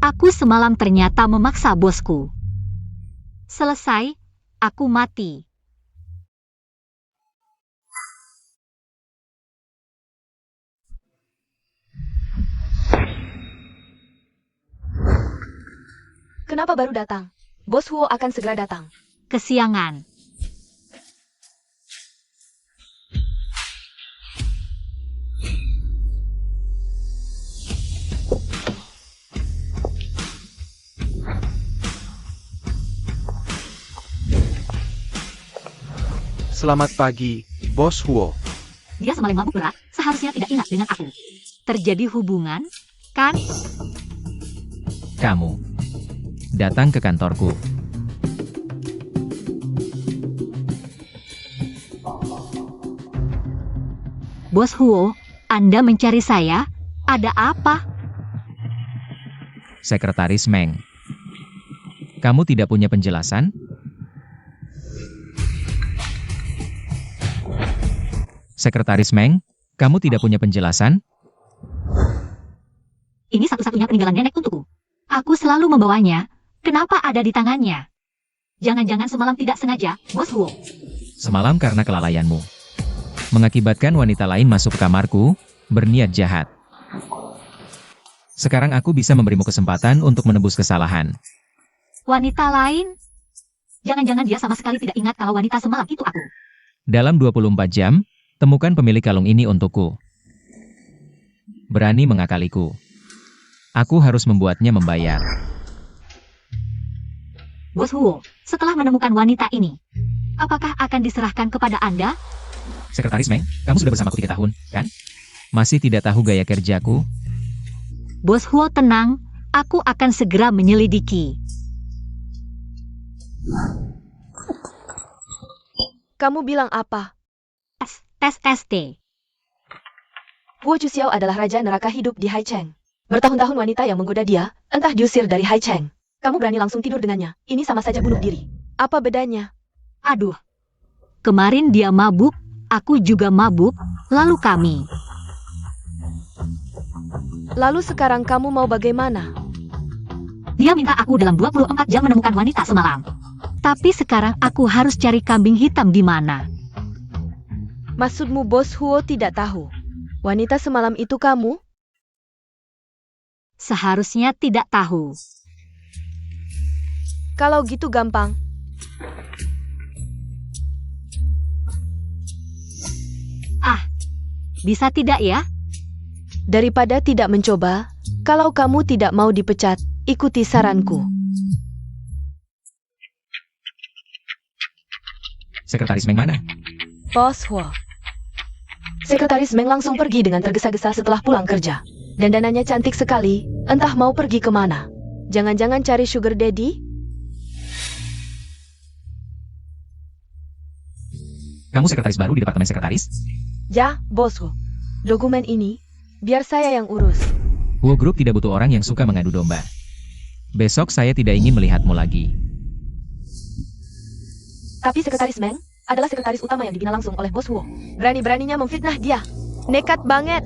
Aku semalam ternyata memaksa bosku. Selesai, aku mati. Kenapa baru datang? Bos Huo akan segera datang. Kesiangan. Selamat pagi, Bos Huo. Dia semalam mabuk berat, seharusnya tidak ingat dengan aku. Terjadi hubungan, kan? Kamu datang ke kantorku. Bos Huo, Anda mencari saya? Ada apa? Sekretaris Meng. Kamu tidak punya penjelasan? Sekretaris Meng, kamu tidak punya penjelasan? Ini satu-satunya peninggalan nenek untukku. Aku selalu membawanya. Kenapa ada di tangannya? Jangan-jangan semalam tidak sengaja, Bos Huo. Semalam karena kelalaianmu. Mengakibatkan wanita lain masuk ke kamarku, berniat jahat. Sekarang aku bisa memberimu kesempatan untuk menebus kesalahan. Wanita lain? Jangan-jangan dia sama sekali tidak ingat kalau wanita semalam itu aku. Dalam 24 jam, temukan pemilik kalung ini untukku. Berani mengakaliku. Aku harus membuatnya membayar. Bos Huo, setelah menemukan wanita ini, apakah akan diserahkan kepada Anda? Sekretaris Meng, kamu sudah bersamaku 3 tahun, kan? Masih tidak tahu gaya kerjaku? Bos Huo tenang, aku akan segera menyelidiki. Kamu bilang apa? Tes ST. Huo Chuxiao adalah raja neraka hidup di Haicheng. Bertahun-tahun wanita yang menggoda dia, entah diusir dari Haicheng. Kamu berani langsung tidur dengannya. Ini sama saja bunuh diri. Apa bedanya? Aduh. Kemarin dia mabuk, aku juga mabuk, lalu kami. Lalu sekarang kamu mau bagaimana? Dia minta aku dalam 24 jam menemukan wanita semalam. Tapi sekarang aku harus cari kambing hitam di mana. Maksudmu Bos Huo tidak tahu? Wanita semalam itu kamu? Seharusnya tidak tahu. Kalau gitu gampang. Bisa tidak ya? Daripada tidak mencoba, kalau kamu tidak mau dipecat, ikuti saranku. Sekretaris Meng mana? Bos Huo. Sekretaris Meng langsung pergi dengan tergesa-gesa setelah pulang kerja. Dandanannya cantik sekali, entah mau pergi kemana. Jangan-jangan cari sugar daddy? Kamu sekretaris baru di departemen sekretaris? Ya, bosku. Dokumen ini, biar saya yang urus. Huo Group tidak butuh orang yang suka mengadu domba. Besok saya tidak ingin melihatmu lagi. Tapi Sekretaris Meng adalah sekretaris utama yang dibina langsung oleh Bos Huo. Berani-beraninya memfitnah dia. Nekat banget.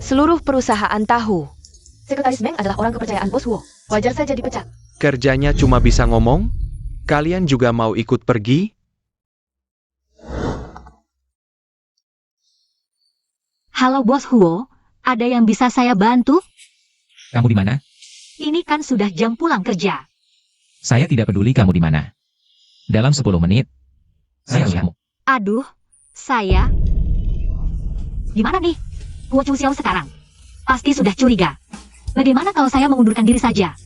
Seluruh perusahaan tahu. Sekretaris Meng adalah orang kepercayaan Bos Huo. Wajar saja dipecat. Kerjanya cuma bisa ngomong? Kalian juga mau ikut pergi? Halo Bos Huo, ada yang bisa saya bantu? Kamu di mana? Ini kan sudah jam pulang kerja. Saya tidak peduli kamu di mana. Dalam 10 menit, saya melihatmu. Aduh, saya... Di mana nih? Huo Chuxiao sekarang. Pasti sudah curiga. Bagaimana kalau saya mengundurkan diri saja?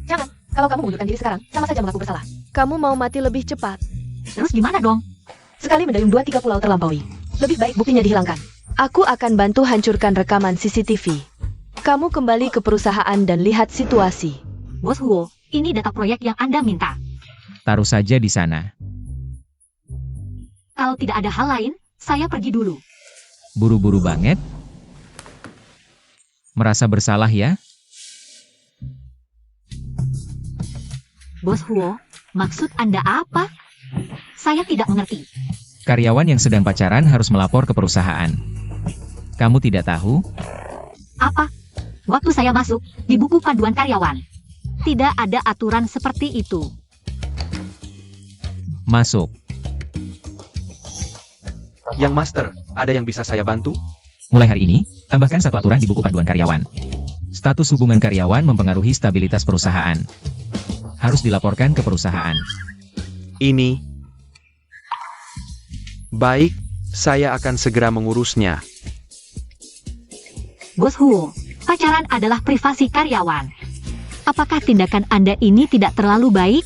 Jangan, kalau kamu mengundurkan diri sekarang, sama saja mengaku bersalah. Kamu mau mati lebih cepat. Terus gimana dong? Sekali mendayung 2-3 pulau terlampaui. Lebih baik buktinya dihilangkan. Aku akan bantu hancurkan rekaman CCTV. Kamu kembali ke perusahaan dan lihat situasi. Bos Huo, ini data proyek yang Anda minta. Taruh saja di sana. Kalau tidak ada hal lain, saya pergi dulu. Buru-buru banget? Merasa bersalah ya? Bos Huo, maksud Anda apa? Saya tidak mengerti. Karyawan yang sedang pacaran harus melapor ke perusahaan. Kamu tidak tahu? Apa? Waktu saya masuk, di buku panduan karyawan. Tidak ada aturan seperti itu. Masuk. Yang Master, ada yang bisa saya bantu? Mulai hari ini, tambahkan satu aturan di buku panduan karyawan. Status hubungan karyawan mempengaruhi stabilitas perusahaan. Harus dilaporkan ke perusahaan. Ini. Baik, saya akan segera mengurusnya. Bos Huo, pacaran adalah privasi karyawan. Apakah tindakan Anda ini tidak terlalu baik?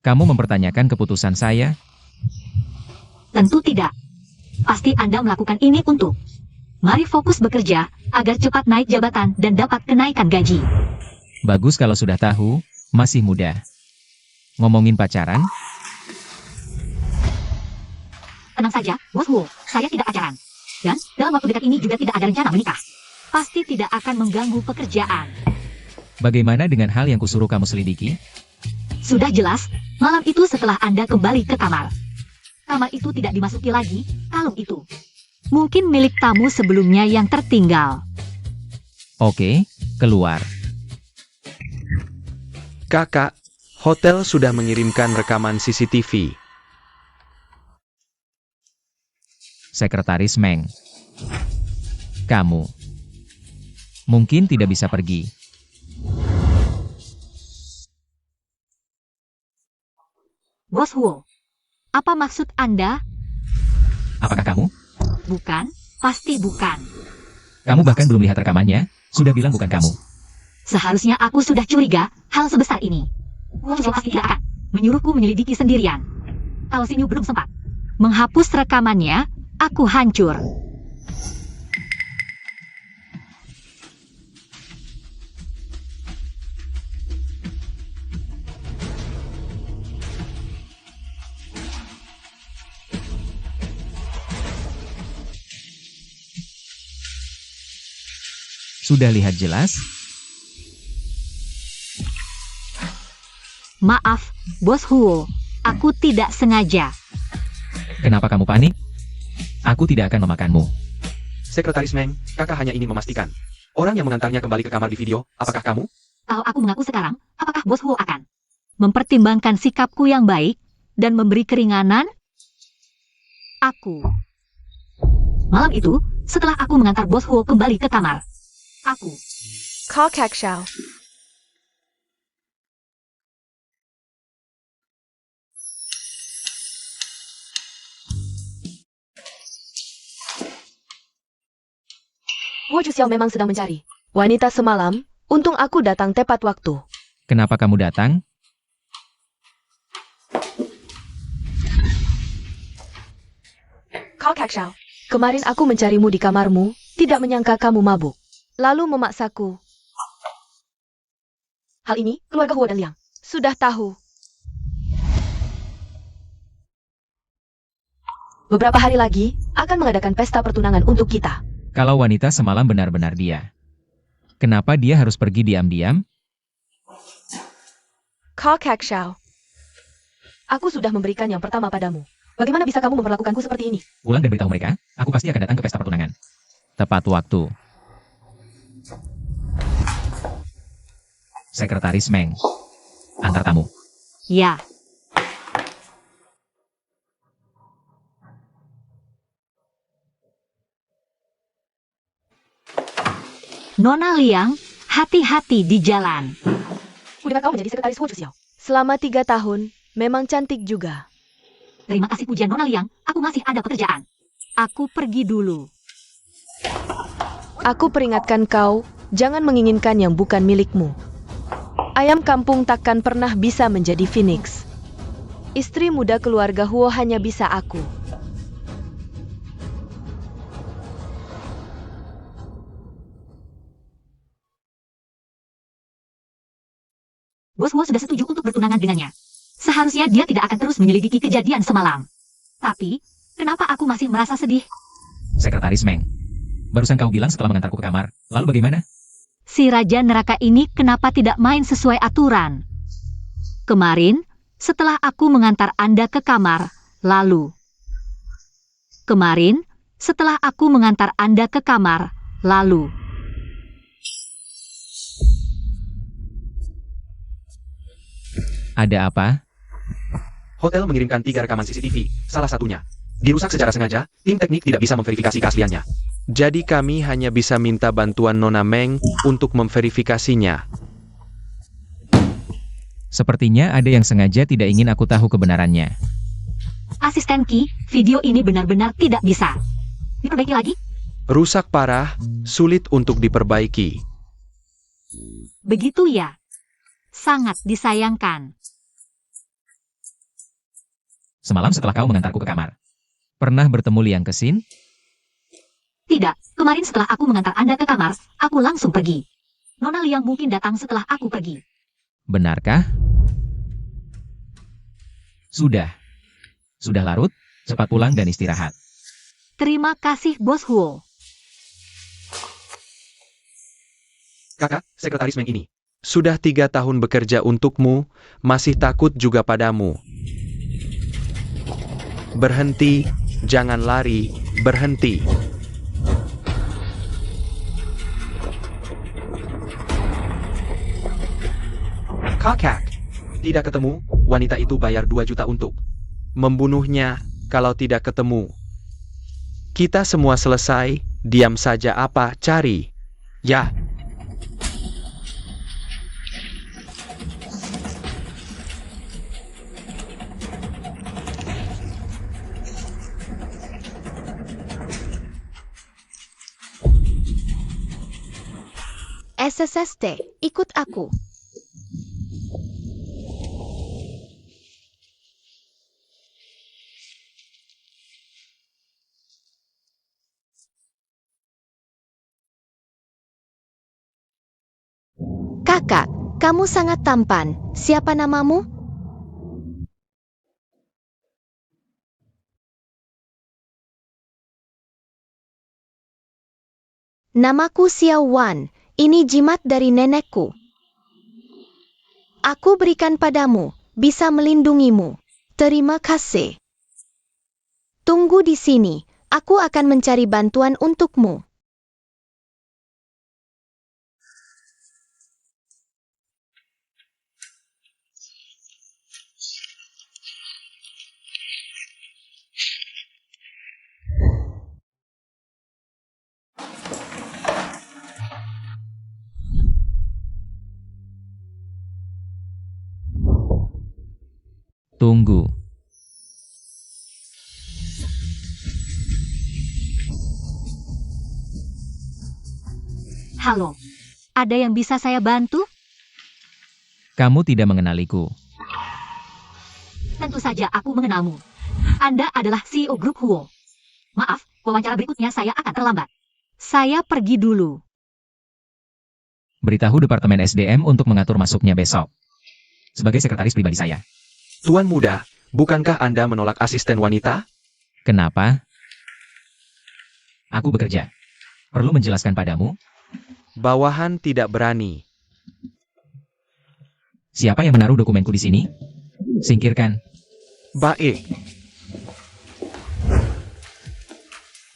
Kamu mempertanyakan keputusan saya? Tentu tidak. Pasti Anda melakukan ini untuk. Mari fokus bekerja, agar cepat naik jabatan dan dapat kenaikan gaji. Bagus kalau sudah tahu, masih muda. Ngomongin pacaran? Tenang saja, Bos Huo, saya tidak pacaran. Dan dalam waktu dekat ini juga tidak ada rencana menikah. Pasti tidak akan mengganggu pekerjaan. Bagaimana dengan hal yang kusuruh kamu selidiki? Sudah jelas, malam itu setelah Anda kembali ke kamar. Kamar itu tidak dimasuki lagi, kalung itu. Mungkin milik tamu sebelumnya yang tertinggal. Oke, keluar. Kakak, hotel sudah mengirimkan rekaman CCTV. Sekretaris Meng. Kamu mungkin tidak bisa pergi. Bos Huo, apa maksud Anda? Apakah kamu? Bukan, pasti bukan. Kamu bahkan belum lihat rekamannya, sudah bilang bukan kamu. Seharusnya aku sudah curiga hal sebesar ini. Huo pasti tidak akan menyuruhku menyelidiki sendirian. Kalau Sinyu belum sempat menghapus rekamannya, aku hancur. Sudah lihat jelas? Maaf, Bos Huo, aku tidak sengaja. Kenapa kamu panik? Aku tidak akan memakanmu. Sekretaris Meng, kakak hanya ingin memastikan. Orang yang mengantarnya kembali ke kamar di video, apakah kamu? Kalau aku mengaku sekarang, apakah Bos Huo akan mempertimbangkan sikapku yang baik dan memberi keringanan? Aku. Malam itu, setelah aku mengantar Bos Huo kembali ke kamar, aku. Call Kakshao. Wu Juxiao memang sedang mencari wanita semalam. Untung aku datang tepat waktu. Kenapa kamu datang? Call Kakshao. Kemarin aku mencarimu di kamarmu, tidak menyangka kamu mabuk. Lalu memaksaku. Hal ini, keluarga Huo dan Liang sudah tahu. Beberapa hari lagi, akan mengadakan pesta pertunangan untuk kita. Kalau wanita semalam benar-benar dia, kenapa dia harus pergi diam-diam? Call Kakshao. Aku sudah memberikan yang pertama padamu. Bagaimana bisa kamu memperlakukanku seperti ini? Pulang dan beritahu mereka, aku pasti akan datang ke pesta pertunangan. Tepat waktu. Sekretaris Meng. Antar tamu. Ya. Nona Liang, hati-hati di jalan. Kudengar kau menjadi sekretaris Wu Juxiao. Selama 3 tahun, memang cantik juga. Terima kasih pujian Nona Liang, aku masih ada pekerjaan. Aku pergi dulu. Aku peringatkan kau, jangan menginginkan yang bukan milikmu. Ayam kampung takkan pernah bisa menjadi phoenix. Istri muda keluarga Huo hanya bisa aku. Bos Huo sudah setuju untuk bertunangan dengannya. Seharusnya dia tidak akan terus menyelidiki kejadian semalam. Tapi, kenapa aku masih merasa sedih? Sekretaris Meng. Barusan kau bilang setelah mengantarku ke kamar. Lalu bagaimana? Si Raja Neraka ini kenapa tidak main sesuai aturan? Kemarin, setelah aku mengantar Anda ke kamar, lalu. Kemarin, setelah aku mengantar Anda ke kamar, lalu. Ada apa? Hotel mengirimkan 3 rekaman CCTV, salah satunya dirusak secara sengaja, tim teknik tidak bisa memverifikasi keasliannya. Jadi kami hanya bisa minta bantuan Nona Meng untuk memverifikasinya. Sepertinya ada yang sengaja tidak ingin aku tahu kebenarannya. Asisten Ki, video ini benar-benar tidak bisa. Diperbaiki lagi? Rusak parah, sulit untuk diperbaiki. Begitu ya. Sangat disayangkan. Semalam setelah kau mengantarku ke kamar, pernah bertemu Liang Kesin? Tidak, kemarin setelah aku mengantar Anda ke kamar, aku langsung pergi. Nona Liang mungkin datang setelah aku pergi. Benarkah? Sudah larut, cepat pulang dan istirahat. Terima kasih, Bos Huo. Kakak, sekretaris Meng ini. Sudah 3 tahun bekerja untukmu, masih takut juga padamu. Berhenti, jangan lari, berhenti. Kakak, tidak ketemu, wanita itu bayar 2 juta untuk Membunuhnya, kalau tidak ketemu. Kita semua selesai, diam saja apa, cari. Ya. SSST, ikut aku. Kakak, kamu sangat tampan. Siapa namamu? Namaku Xiao Wan. Ini jimat dari nenekku. Aku berikan padamu, bisa melindungimu. Terima kasih. Tunggu di sini, aku akan mencari bantuan untukmu. Tunggu. Halo, ada yang bisa saya bantu? Kamu tidak mengenaliku. Tentu saja aku mengenalmu. Anda adalah CEO Grup Huo. Maaf, wawancara berikutnya saya akan terlambat. Saya pergi dulu. Beritahu Departemen SDM untuk mengatur masuknya besok. Sebagai sekretaris pribadi saya. Tuan muda, bukankah Anda menolak asisten wanita? Kenapa? Aku bekerja. Perlu menjelaskan padamu? Bawahan tidak berani. Siapa yang menaruh dokumenku di sini? Singkirkan. Baik.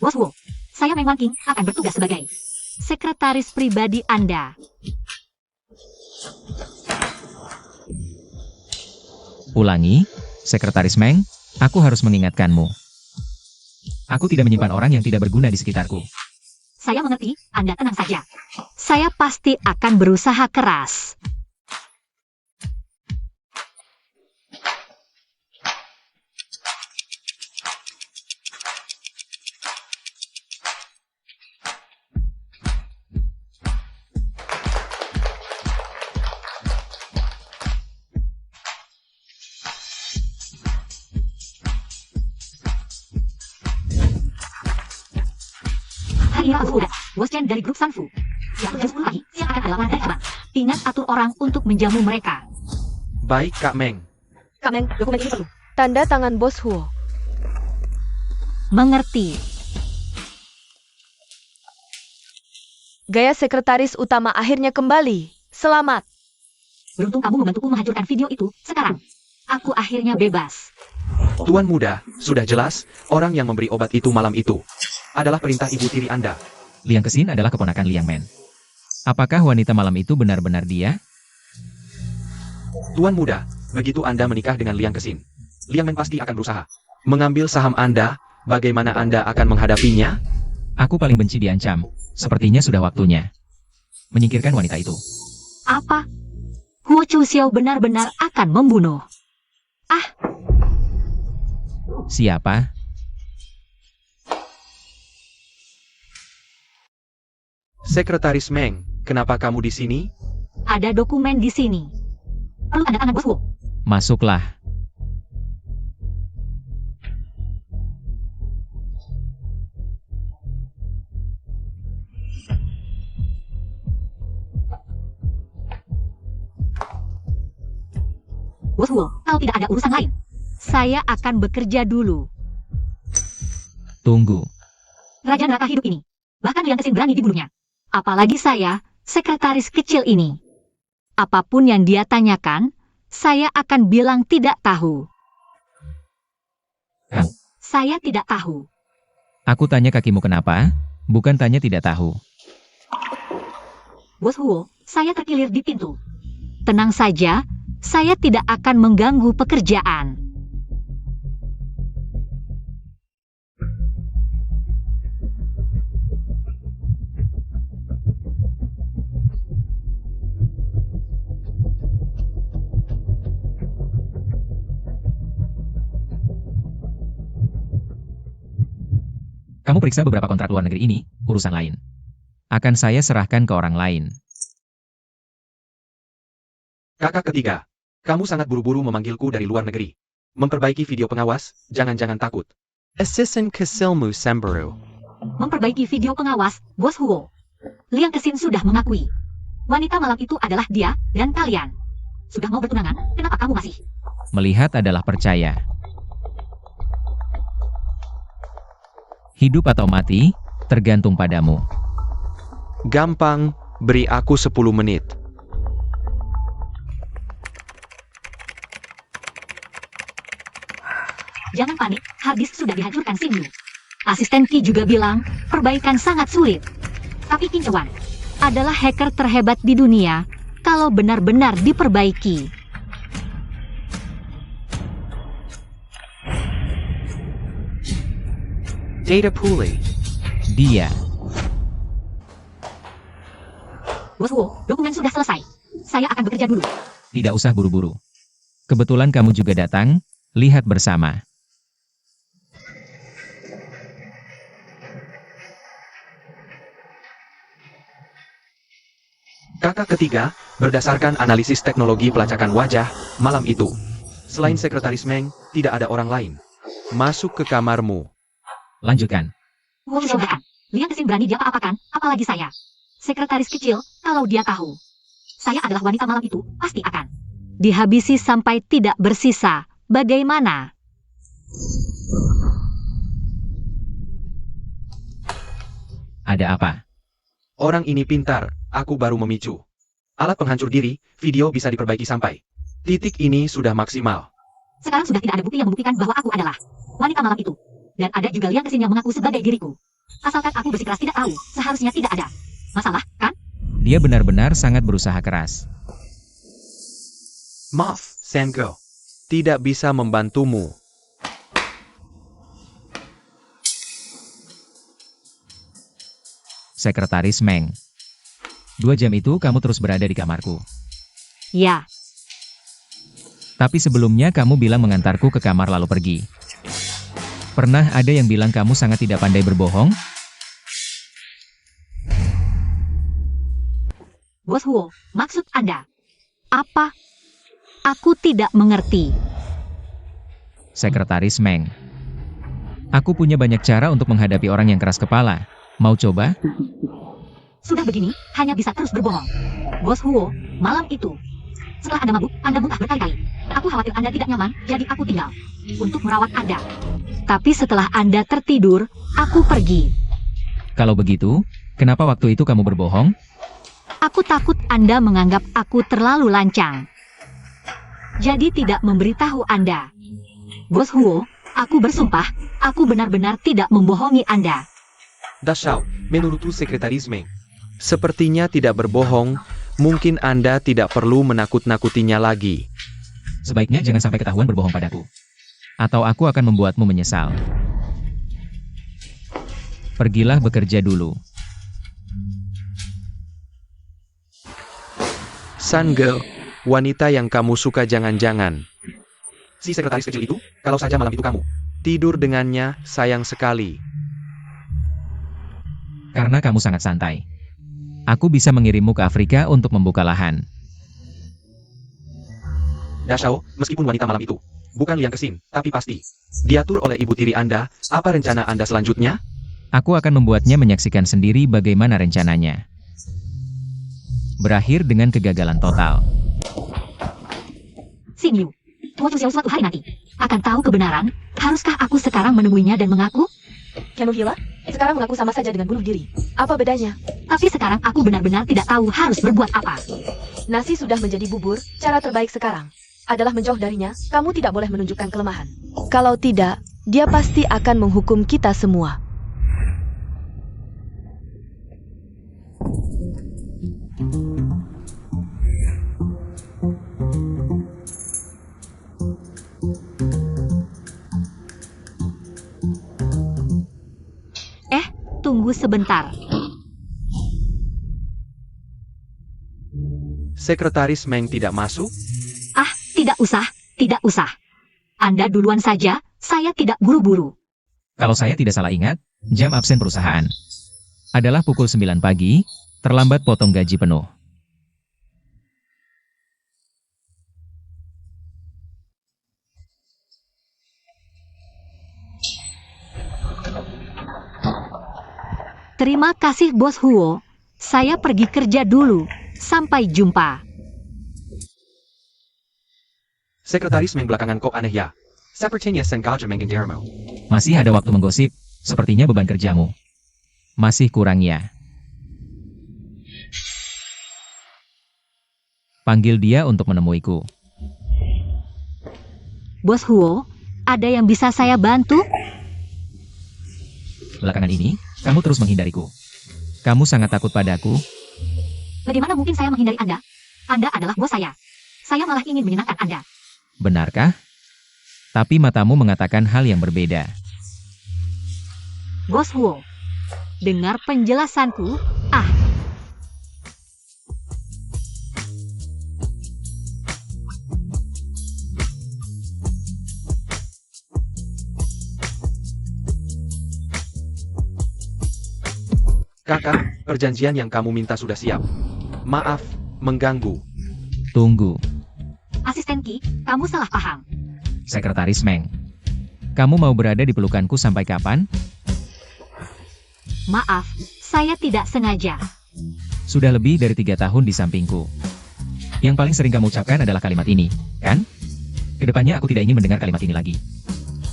Bos Huo, saya Meng Wanking akan bertugas sebagai sekretaris pribadi Anda. Ulangi, Sekretaris Meng, aku harus mengingatkanmu. Aku tidak menyimpan orang yang tidak berguna di sekitarku. Saya mengerti, Anda tenang saja. Saya pasti akan berusaha keras. Hari ini aku udah, Bos Chen dari grup Sanfu. Jam 10 pagi, siang akan ada dari terbang. Ingat atur orang untuk menjamu mereka. Baik, Kak Meng. Kak Meng, dokumen ini perlu. Tanda tangan Bos Huo. Mengerti. Gaya sekretaris utama akhirnya kembali. Selamat. Beruntung kamu membantuku menghancurkan video itu sekarang. aku akhirnya bebas. Tuan Muda, sudah jelas, orang yang memberi obat itu malam itu adalah perintah ibu tiri Anda. Liang Kesin adalah keponakan Liang Men. Apakah wanita malam itu benar-benar dia? Tuan Muda, begitu Anda menikah dengan Liang Kesin, Liang Men pasti akan berusaha mengambil saham Anda. Bagaimana Anda akan menghadapinya? Aku paling benci diancam. Sepertinya sudah waktunya menyingkirkan wanita itu. Apa? Huo Chu Xiao benar-benar akan membunuh. Siapa? Sekretaris Meng, kenapa kamu di sini? Ada dokumen di sini. Perlu tanda tangan Bos Huo. Masuklah. Bos Huo, kalau tidak ada urusan lain, saya akan bekerja dulu. Tunggu. Raja neraka hidup ini, bahkan Liang Kesin berani dibunuhnya. Apalagi saya, sekretaris kecil ini. Apapun yang dia tanyakan, saya akan bilang tidak tahu. Saya tidak tahu. Aku tanya kakimu kenapa, bukan tanya tidak tahu. Bos Huo, saya terkilir di pintu. Tenang saja, saya tidak akan mengganggu pekerjaan. Kamu periksa beberapa kontrak luar negeri ini, urusan lain. Akan saya serahkan ke orang lain. Kakak ketiga, kamu sangat buru-buru memanggilku dari luar negeri. Memperbaiki video pengawas, jangan-jangan takut. Assistant Kasilmu Sembaru. Memperbaiki video pengawas, Bos Huo. Liang Kesin sudah mengakui. Wanita malam itu adalah dia dan kalian. Sudah mau bertunangan, kenapa kamu masih? Melihat adalah percaya. Hidup atau mati, tergantung padamu. Gampang, beri aku 10 menit. Jangan panik, harddisk sudah dihancurkan Xing Yu. Asisten Qi juga bilang, perbaikan sangat sulit. Tapi Qin Wan adalah hacker terhebat di dunia kalau benar-benar diperbaiki. Data pooling. Dia. Bos Huo, dokumen sudah selesai. Saya akan bekerja dulu. Tidak usah buru-buru. Kebetulan kamu juga datang, lihat bersama. Kakak ketiga, berdasarkan analisis teknologi pelacakan wajah, malam itu, selain Sekretaris Meng, tidak ada orang lain. Masuk ke kamarmu. Lanjutkan. Mudah-mudahan, Liang Kesin berani dia apa-apakan, apalagi saya. Sekretaris kecil, kalau dia tahu. Saya adalah wanita malam itu, pasti akan dihabisi sampai tidak bersisa. Bagaimana? Ada apa? Orang ini pintar, aku baru memicu. Alat penghancur diri, video bisa diperbaiki sampai titik ini sudah maksimal. Sekarang sudah tidak ada bukti yang membuktikan bahwa aku adalah wanita malam itu. Dan ada juga Liang Kesin yang mengaku sebagai diriku. Asalkan aku bersikeras tidak tahu, seharusnya tidak ada masalah, kan? Dia benar-benar sangat berusaha keras. Maaf, Sango. Tidak bisa membantumu. Sekretaris Meng. 2 jam itu kamu terus berada di kamarku. Ya, Tapi sebelumnya kamu bilang mengantarku ke kamar lalu pergi. Pernah ada yang bilang kamu sangat tidak pandai berbohong? Bos Huo, maksud Anda apa? Aku tidak mengerti. Sekretaris Meng. Aku punya banyak cara untuk menghadapi orang yang keras kepala. Mau coba? Sudah begini, hanya bisa terus berbohong. Bos Huo, malam itu, setelah Anda mabuk, Anda muntah berkali-kali. Aku khawatir Anda tidak nyaman, jadi aku tinggal untuk merawat Anda. Tapi setelah Anda tertidur, aku pergi. Kalau begitu, kenapa waktu itu kamu berbohong? Aku takut Anda menganggap aku terlalu lancang. jadi tidak memberitahu Anda. Bos Huo, aku bersumpah, aku benar-benar tidak membohongi Anda. Dashao, menurut Sekretaris Meng. Sepertinya tidak berbohong, mungkin Anda tidak perlu menakut-nakutinya lagi. Sebaiknya jangan sampai ketahuan berbohong padaku. Atau aku akan membuatmu menyesal. Pergilah bekerja dulu. Sun Girl, wanita yang kamu suka jangan-jangan. Si sekretaris kecil itu, kalau saja malam itu kamu tidur dengannya, sayang sekali. Karena kamu sangat santai. Aku bisa mengirimmu ke Afrika untuk membuka lahan. Dashao, meskipun wanita malam itu bukan Liang Kesin, tapi pasti diatur oleh ibu tiri Anda. Apa rencana Anda selanjutnya? Aku akan membuatnya menyaksikan sendiri bagaimana rencananya. Berakhir dengan kegagalan total. Xin Yu, Tuo Chu Xiao suatu hari nanti akan tahu kebenaran. Haruskah aku sekarang menemuinya dan mengaku? Kamu gila? Sekarang mengaku sama saja dengan bunuh diri. Apa bedanya? Tapi sekarang aku benar-benar tidak tahu harus berbuat apa. Nasi sudah menjadi bubur, cara terbaik sekarang adalah menjauh darinya. Kamu tidak boleh menunjukkan kelemahan. Kalau tidak, dia pasti akan menghukum kita semua. Tunggu sebentar. Sekretaris Meng tidak masuk? Ah, tidak usah, tidak usah. Anda duluan saja, saya tidak buru-buru. Kalau saya tidak salah ingat, jam absen perusahaan adalah pukul 9 pagi, terlambat potong gaji penuh. Terima kasih Bos Huo, saya pergi kerja dulu. Sampai jumpa. Sekretaris Meng belakangan kok aneh ya. Sepertinya sengaja menggendermu. Masih ada waktu menggosip, sepertinya beban kerjamu masih kurang ya. Panggil dia untuk menemuiku. Bos Huo, ada yang bisa saya bantu? Belakangan ini, kamu terus menghindariku. Kamu sangat takut padaku. Bagaimana mungkin saya menghindari Anda? Anda adalah bos saya. Saya malah ingin menyenangkan Anda. Benarkah? Tapi matamu mengatakan hal yang berbeda. Bos Huo, dengar penjelasanku. Kakak, perjanjian yang kamu minta sudah siap. Maaf, mengganggu. Tunggu, Asisten Ki, kamu salah paham. Sekretaris Meng. Kamu mau berada di pelukanku sampai kapan? Maaf, saya tidak sengaja. Sudah lebih dari 3 tahun di sampingku. Yang paling sering kamu ucapkan adalah kalimat ini, kan? Kedepannya aku tidak ingin mendengar kalimat ini lagi.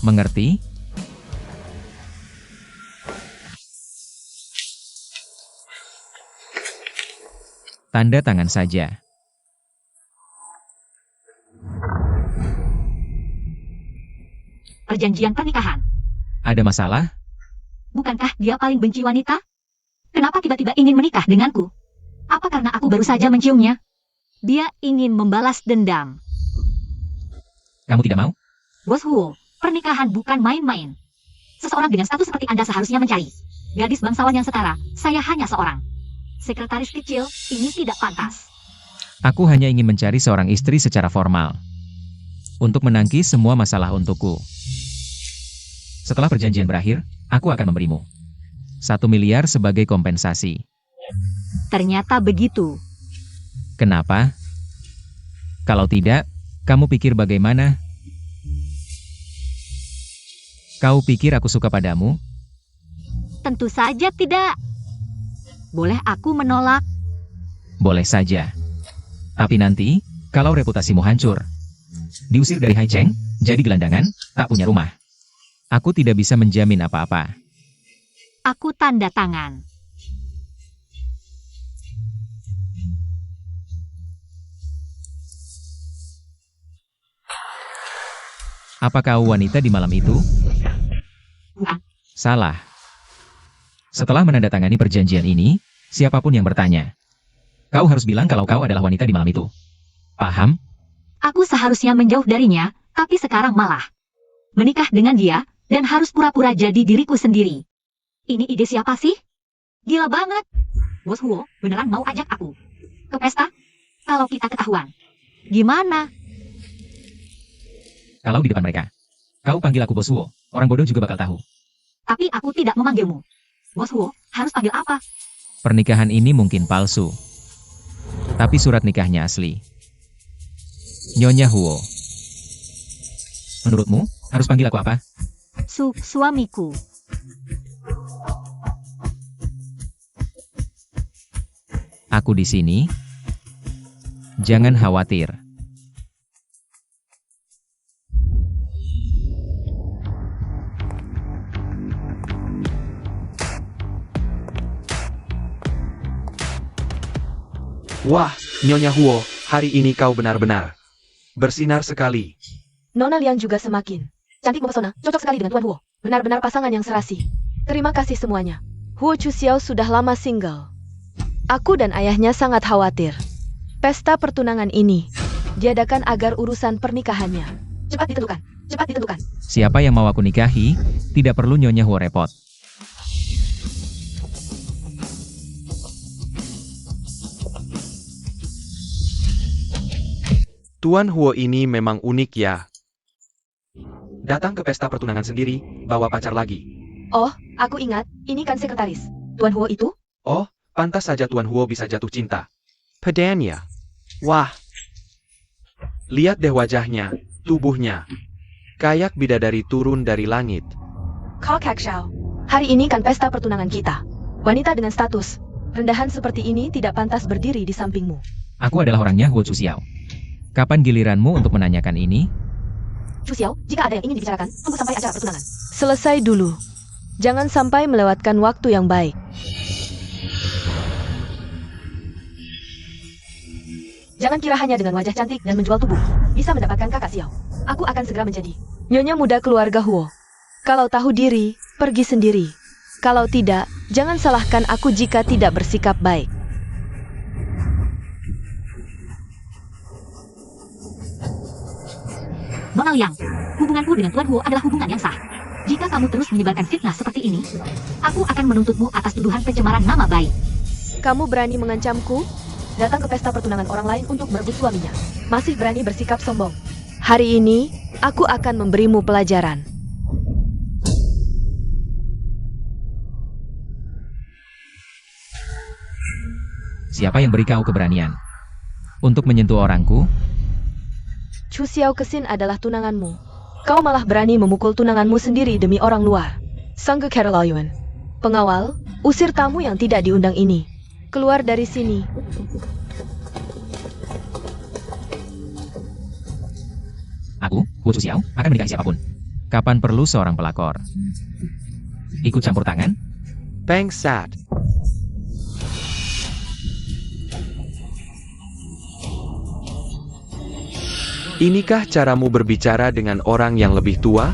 Mengerti? Tanda tangan saja. Perjanjian pernikahan. Ada masalah? Bukankah dia paling benci wanita? Kenapa tiba-tiba ingin menikah denganku? Apa karena aku baru saja menciumnya? Dia ingin membalas dendam. Kamu tidak mau? Bos Huo, pernikahan bukan main-main. Seseorang dengan status seperti Anda seharusnya mencari gadis bangsawan yang setara. Saya hanya seorang sekretaris kecil, ini tidak pantas. Aku hanya ingin mencari seorang istri secara formal. Untuk menangkis semua masalah untukku. Setelah perjanjian berakhir, aku akan memberimu 1 miliar sebagai kompensasi. Ternyata begitu. Kenapa? Kalau tidak, kamu pikir bagaimana? Kau pikir aku suka padamu? Tentu saja tidak. Boleh aku menolak? Boleh saja. Tapi nanti, kalau reputasimu hancur, diusir dari Haicheng, jadi gelandangan, tak punya rumah. Aku tidak bisa menjamin apa-apa. Aku tanda tangan. Apa kau wanita di malam itu? Bukan. Salah. Setelah menandatangani perjanjian ini, siapapun yang bertanya, kau harus bilang kalau kau adalah wanita di malam itu. Paham? Aku seharusnya menjauh darinya, tapi sekarang malah menikah dengan dia, dan harus pura-pura jadi diriku sendiri. Ini ide siapa sih? Gila banget. Bos Huo beneran mau ajak aku ke pesta? Kalau kita ketahuan, gimana? Kalau di depan mereka, kau panggil aku Bos Huo, orang bodoh juga bakal tahu. Tapi aku tidak memanggilmu. Bos Huo harus panggil apa? Pernikahan ini mungkin palsu, tapi surat nikahnya asli. Nyonya Huo, menurutmu harus panggil aku apa? Suamiku. Aku di sini. Jangan khawatir. Wah, Nyonya Huo, hari ini kau benar-benar bersinar sekali. Nona Liang juga semakin cantik mempesona, cocok sekali dengan Tuan Huo. Benar-benar pasangan yang serasi. Terima kasih semuanya. Huo Chuxiao sudah lama single. Aku dan ayahnya sangat khawatir. Pesta pertunangan ini diadakan agar urusan pernikahannya cepat ditentukan. Cepat ditentukan. Siapa yang mau aku nikahi, tidak perlu Nyonya Huo repot. Tuan Huo ini memang unik ya. Datang ke pesta pertunangan sendiri, bawa pacar lagi. Oh, aku ingat, ini kan sekretaris. Tuan Huo itu? Oh, pantas saja Tuan Huo bisa jatuh cinta. Pedanya. Wah. Lihat deh wajahnya, tubuhnya. Kayak bidadari turun dari langit. Kau Kakshao. Hari ini kan pesta pertunangan kita. Wanita dengan status rendahan seperti ini tidak pantas berdiri di sampingmu. Aku adalah orangnya Huo Chuxiao. Kapan giliranmu untuk menanyakan ini? Chuxiao, jika ada yang ingin dibicarakan, tunggu sampai acara pertunangan selesai dulu. Jangan sampai melewatkan waktu yang baik. Jangan kira hanya dengan wajah cantik dan menjual tubuh bisa mendapatkan kakak Xiao. Aku akan segera menjadi nyonya muda keluarga Huo. Kalau tahu diri, pergi sendiri. Kalau tidak, jangan salahkan aku jika tidak bersikap baik. Nona Liang, hubunganku dengan Tuan Huo adalah hubungan yang sah. Jika kamu terus menyebarkan fitnah seperti ini, aku akan menuntutmu atas tuduhan pencemaran nama baik. Kamu berani mengancamku? Datang ke pesta pertunangan orang lain untuk merebut suaminya. Masih berani bersikap sombong. Hari ini, aku akan memberimu pelajaran. Siapa yang beri kau keberanian untuk menyentuh orangku? Chu Xiao Kesin adalah tunanganmu. Kau malah berani memukul tunanganmu sendiri demi orang luar. Sangge Keralayuan. Pengawal, usir tamu yang tidak diundang ini. Keluar dari sini. Aku, Huo Chuxiao, akan menikahi siapapun. Kapan perlu seorang pelakor? Ikut campur tangan? Bangsat. Inikah caramu berbicara dengan orang yang lebih tua?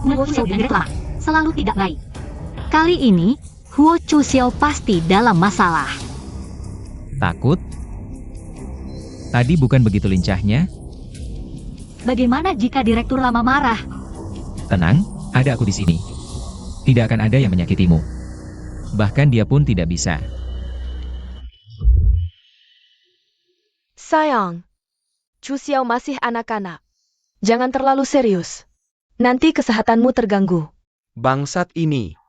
Huo Chuxiao lama, selalu tidak baik. Kali ini, Huo Chuxiao pasti dalam masalah. Takut? Tadi bukan begitu lincahnya? Bagaimana jika direktur lama marah? Tenang, ada aku di sini. Tidak akan ada yang menyakitimu. Bahkan dia pun tidak bisa. Sayang, Chu Xiao masih anak-anak. Jangan terlalu serius. Nanti kesehatanmu terganggu. Bangsat ini.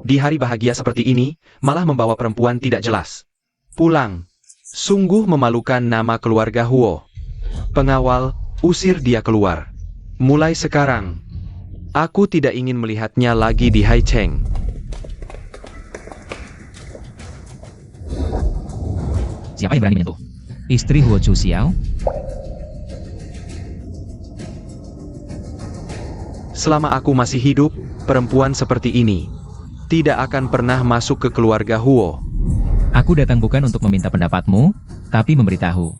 Di hari bahagia seperti ini, malah membawa perempuan tidak jelas. Pulang. Sungguh memalukan nama keluarga Huo. Pengawal, usir dia keluar. Mulai sekarang, aku tidak ingin melihatnya lagi di Haicheng. Siapa yang berani menyentuh istri Huo Chuxiao? Selama aku masih hidup, perempuan seperti ini tidak akan pernah masuk ke keluarga Huo. Aku datang bukan untuk meminta pendapatmu, tapi memberitahu.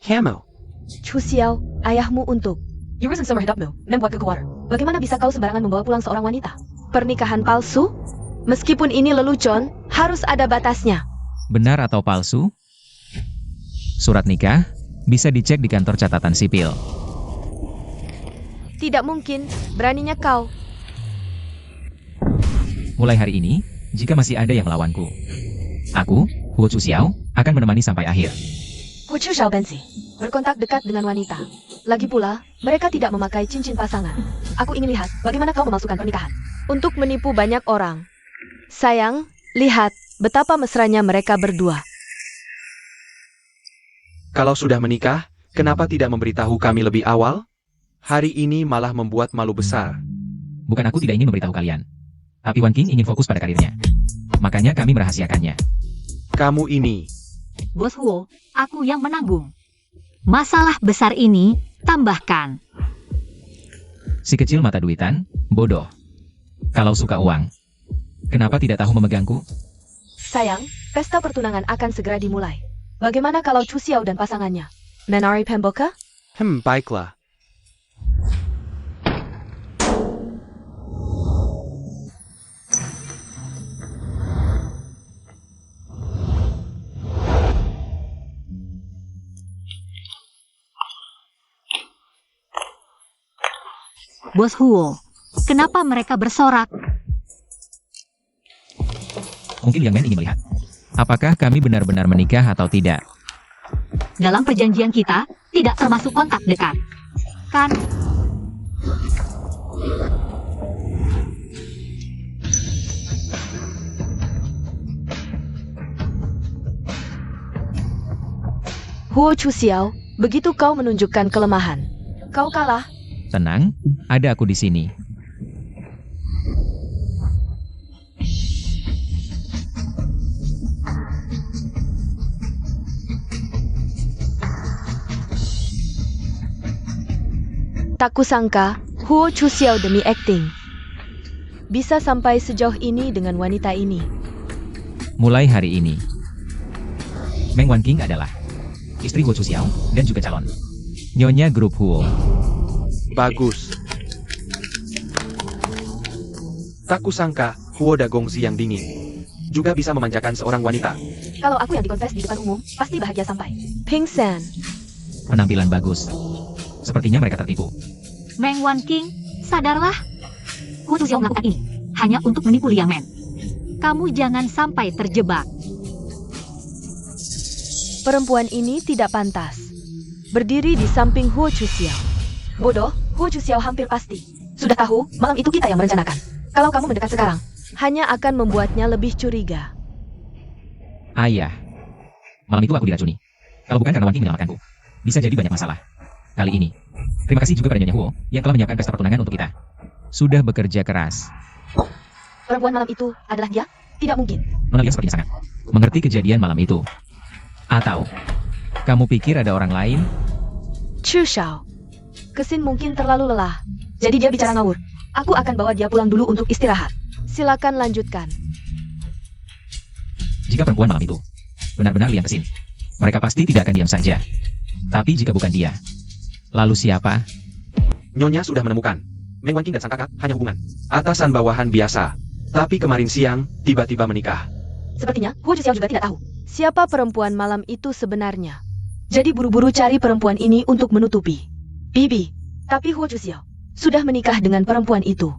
Hamo. Chu Xiao, ayahmu untuk Urusan seumur hidupmu, membuat keluar. Bagaimana bisa kau sembarangan membawa pulang seorang wanita? Pernikahan palsu? Meskipun ini lelucon, harus ada batasnya. Benar atau palsu? Surat nikah bisa dicek di kantor catatan sipil. Tidak mungkin, beraninya kau. Mulai hari ini, jika masih ada yang melawanku, aku, Huo Chuxiao, akan menemani sampai akhir. Hucu Xiao Bensi, berkontak dekat dengan wanita. Lagi pula, mereka tidak memakai cincin pasangan. Aku ingin lihat bagaimana kau memalsukan pernikahan. Untuk menipu banyak orang. Sayang, lihat betapa mesranya mereka berdua. Kalau sudah menikah, kenapa tidak memberitahu kami lebih awal? Hari ini malah membuat malu besar. Bukan aku tidak ingin memberitahu kalian, tapi Wan Qing ingin fokus pada karirnya. Makanya kami merahasiakannya. Kamu ini, Bos Huo, aku yang menanggung. Masalah besar ini, tambahkan. Si kecil mata duitan, bodoh. Kalau suka uang, kenapa tidak tahu memegangku? Sayang, pesta pertunangan akan segera dimulai. Bagaimana kalau Chu Xiao dan pasangannya? Menari Pemboka? baiklah. Bos Huo, kenapa mereka bersorak? Mungkin Yang Men ingin melihat, apakah kami benar-benar menikah atau tidak. Dalam perjanjian kita, tidak termasuk kontak dekat. Kan? Huo Chu Xiao, begitu kau menunjukkan kelemahan. Kau kalah. Tenang, ada aku di sini. Tak kusangka, Huo Chu Xiao demi akting bisa sampai sejauh ini dengan wanita ini. Mulai hari ini, Meng Wan Qing adalah istri Huo Chuxiao dan juga calon Nyonya Grup Huo. Bagus. Tak kusangka, Huo Dagongzi yang dingin juga bisa memanjakan seorang wanita. Kalau aku yang dikonfes di depan umum, pasti bahagia sampai. Ping San, Penampilan bagus. Sepertinya mereka tertipu. Meng Wan Qing, sadarlah. Huo Chuxiao melakukan ini hanya untuk menipu Liang Men. Kamu jangan sampai terjebak. perempuan ini tidak pantas berdiri di samping Huo Chu Xiao. Bodoh, Huo Chu Xiao hampir pasti sudah tahu malam itu kita yang merencanakan. Kalau kamu mendekat sekarang, hanya akan membuatnya lebih curiga. Ayah, malam itu aku diracuni. Kalau bukan karena Wan Qing menyelamatkanku, bisa jadi banyak masalah. Kali ini, terima kasih juga pada Nyonya Huo yang telah menyiapkan pesta pertunangan untuk kita. Sudah bekerja keras. Perempuan malam itu adalah dia? Tidak mungkin. Nona Liang sepertinya sangat mengerti kejadian malam itu. Atau, kamu pikir ada orang lain? Chu Xiao, Kesin mungkin terlalu lelah, jadi dia bicara ngawur. Aku akan bawa dia pulang dulu untuk istirahat. Silakan lanjutkan. Jika perempuan malam itu benar-benar Liang Kesin, mereka pasti tidak akan diam saja. Tapi jika bukan dia, lalu siapa? Nyonya sudah menemukan. Meng Wan Qing dan sang kakak hanya hubungan atasan bawahan biasa. Tapi kemarin siang, tiba-tiba menikah. Sepertinya Huo Chu Xiao juga tidak tahu siapa perempuan malam itu sebenarnya. Jadi buru-buru cari perempuan ini untuk menutupi. Bibi, tapi Huo Chu Xiao sudah menikah dengan perempuan itu.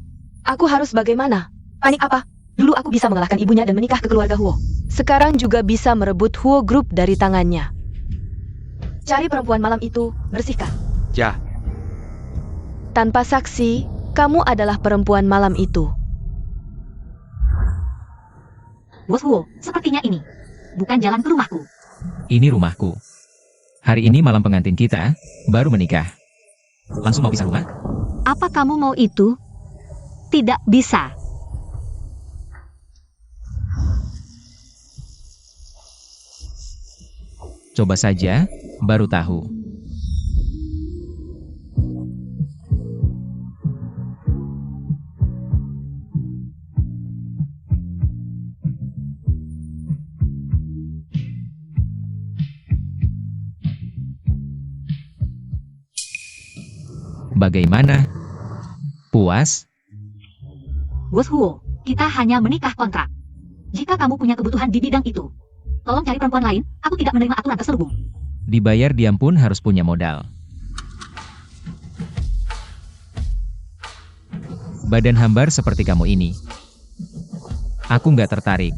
Aku harus bagaimana? Panik apa? Dulu aku bisa mengalahkan ibunya dan menikah ke keluarga Huo. Sekarang juga bisa merebut Huo Group dari tangannya. Cari perempuan malam itu, bersihkan. Ya, Tanpa saksi, kamu adalah perempuan malam itu. Bos Huo, sepertinya ini bukan jalan ke rumahku. Ini rumahku. Hari ini malam pengantin kita baru menikah. Langsung mau pisah rumah? Apa kamu mau itu? Tidak bisa. Coba saja, baru tahu. Bagaimana? Puas? Bos Huo, kita hanya menikah kontrak. Jika kamu punya kebutuhan di bidang itu, tolong cari perempuan lain, aku tidak menerima aturan terselubung. Dibayar diam pun harus punya modal. Badan hambar seperti kamu ini. Aku nggak tertarik.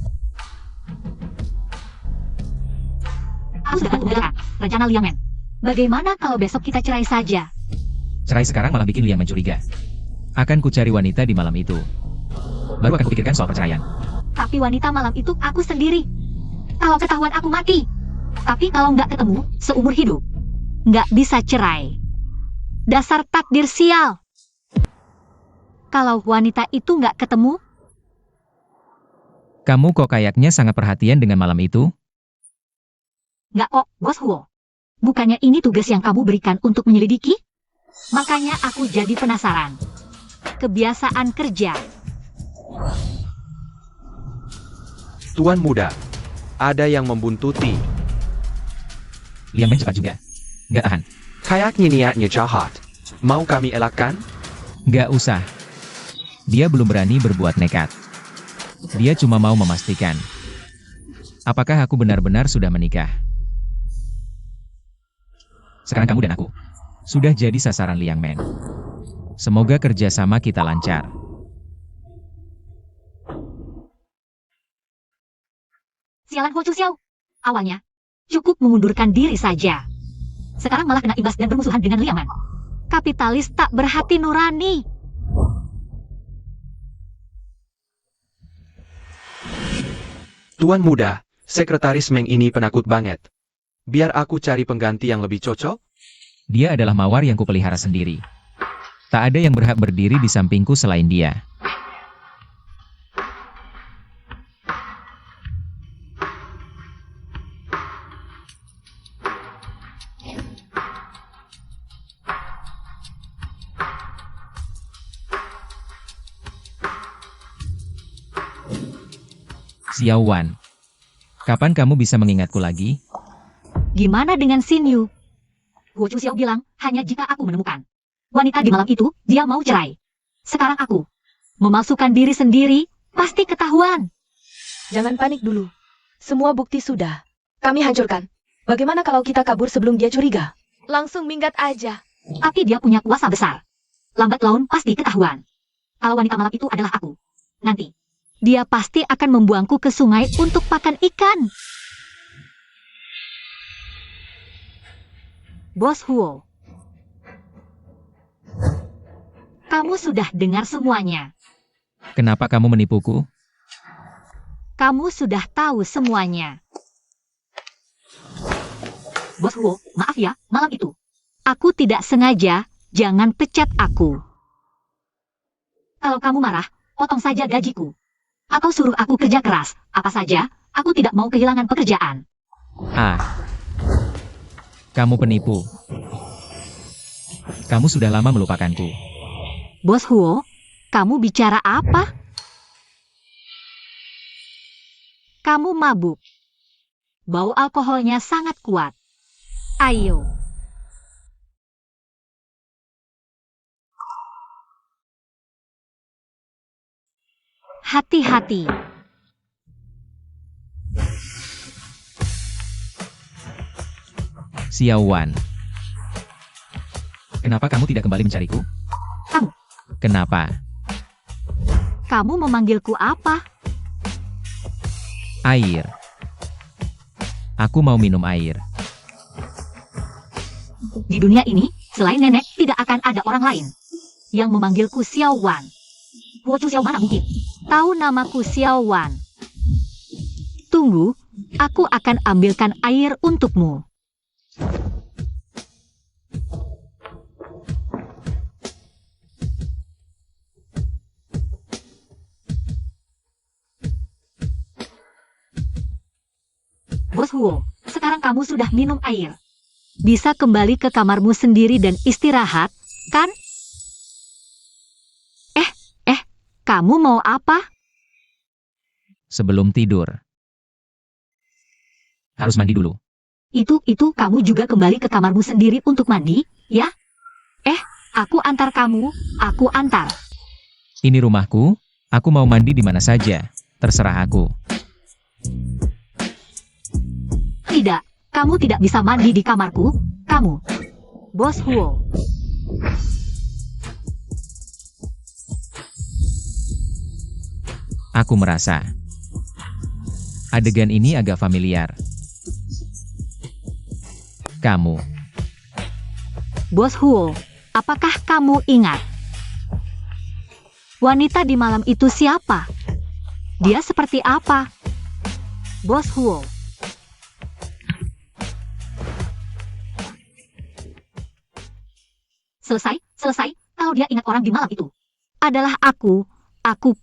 Aku sudah menggunakan rencana Liang Men. Bagaimana kalau besok kita cerai saja? Cerai sekarang malah bikin Liang mencuriga. Akan ku cari wanita di malam itu. Baru akan kupikirkan soal perceraian. Tapi wanita malam itu aku sendiri. Kalau ketahuan aku mati. Tapi kalau nggak ketemu, seumur hidup. Nggak bisa cerai. Dasar takdir sial. Kalau wanita itu nggak ketemu, Kamu kok kayaknya sangat perhatian dengan malam itu? nggak kok, Bos Huo. Bukannya ini tugas yang kamu berikan untuk menyelidiki? Makanya aku jadi penasaran. Kebiasaan kerja. Tuan muda, ada yang membuntuti. Liang Men cepat juga. Nggak tahan. Kayaknya niatnya jahat. Mau kami elakkan? Nggak usah. Dia belum berani berbuat nekat. Dia cuma mau memastikan. Apakah aku benar-benar sudah menikah? Sekarang kamu dan aku sudah jadi sasaran Liang Men. Semoga kerjasama kita lancar. Sialan Huo Chuxiao. Awalnya, cukup mengundurkan diri saja. Sekarang malah kena imbas dan bermusuhan dengan Liang Man. Kapitalis tak berhati nurani. Tuan muda, sekretaris Meng ini penakut banget. Biar aku cari pengganti yang lebih cocok? Dia adalah mawar yang kupelihara sendiri. Tak ada yang berhak berdiri di sampingku selain dia. Xiao Wan, kapan kamu bisa mengingatku lagi? Gimana dengan Xin Yu? Huo Chuxiao bilang, hanya jika aku menemukan wanita di malam itu, dia mau cerai. Sekarang aku memalsukan diri sendiri, pasti ketahuan. Jangan panik dulu. Semua bukti sudah. Kami hancurkan. Bagaimana kalau kita kabur sebelum dia curiga? Langsung minggat aja. Tapi dia punya kuasa besar. Lambat laun pasti ketahuan. Kalau wanita malam itu adalah aku. Nanti, dia pasti akan membuangku ke sungai untuk pakan ikan. Bos Huo, kamu sudah dengar semuanya. Kenapa kamu menipuku? Kamu sudah tahu semuanya. Bos Huo, maaf ya, malam itu. Aku tidak sengaja, jangan pecat aku. Kalau kamu marah, potong saja gajiku. Atau suruh aku kerja keras, apa saja, aku tidak mau kehilangan pekerjaan. Ah, kamu penipu. Kamu sudah lama melupakanku. Bos Huo, kamu bicara apa? Kamu mabuk. Bau alkoholnya sangat kuat. Ayo. Hati-hati. Xiao Wan, kenapa kamu tidak kembali mencariku? Kamu. Kenapa? Kamu memanggilku apa? Air. Aku mau minum air. Di dunia ini, selain nenek, tidak akan ada orang lain yang memanggilku Xiao Wan. Huo Chuxiao mana mungkin tahu namaku Xiao Wan. Tunggu, aku akan ambilkan air untukmu. Bos Huo, sekarang kamu sudah minum air. Bisa kembali ke kamarmu sendiri dan istirahat, kan? Kamu mau apa? Sebelum tidur. Harus mandi dulu. Itu kamu juga kembali ke kamarmu sendiri untuk mandi, ya? Aku antar kamu, aku antar. Ini rumahku, aku mau mandi di mana saja. Terserah aku. Tidak, kamu tidak bisa mandi di kamarku, kamu. Bos Huo. Aku merasa adegan ini agak familiar. Kamu, Bos Huo, apakah kamu ingat? Wanita di malam itu siapa? Dia seperti apa? Bos Huo. Selesai. Kalau dia ingat orang di malam itu adalah aku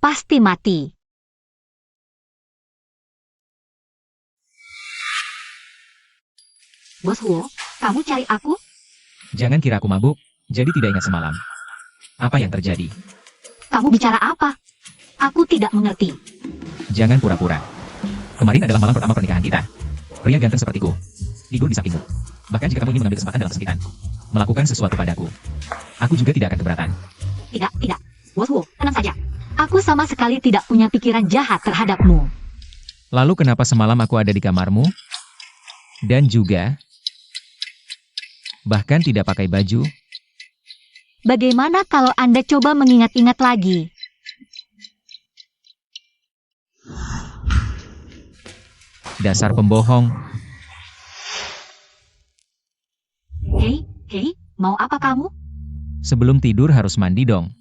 pasti mati. Bos Huo, kamu cari aku? jangan kira aku mabuk, jadi tidak ingat semalam. Apa yang terjadi? Kamu bicara apa? Aku tidak mengerti. Jangan pura-pura. Kemarin adalah malam pertama pernikahan kita. Pria ganteng sepertiku tidur di sampingmu. Bahkan jika kamu ingin mengambil kesempatan dalam kesempitan, melakukan sesuatu padaku, aku juga tidak akan keberatan. Tidak. Bos Huo, tenang saja. Aku sama sekali tidak punya pikiran jahat terhadapmu. Lalu kenapa semalam aku ada di kamarmu? Dan juga, bahkan tidak pakai baju? Bagaimana kalau Anda coba mengingat-ingat lagi? Dasar pembohong. Hei, mau apa kamu? Sebelum tidur harus mandi dong.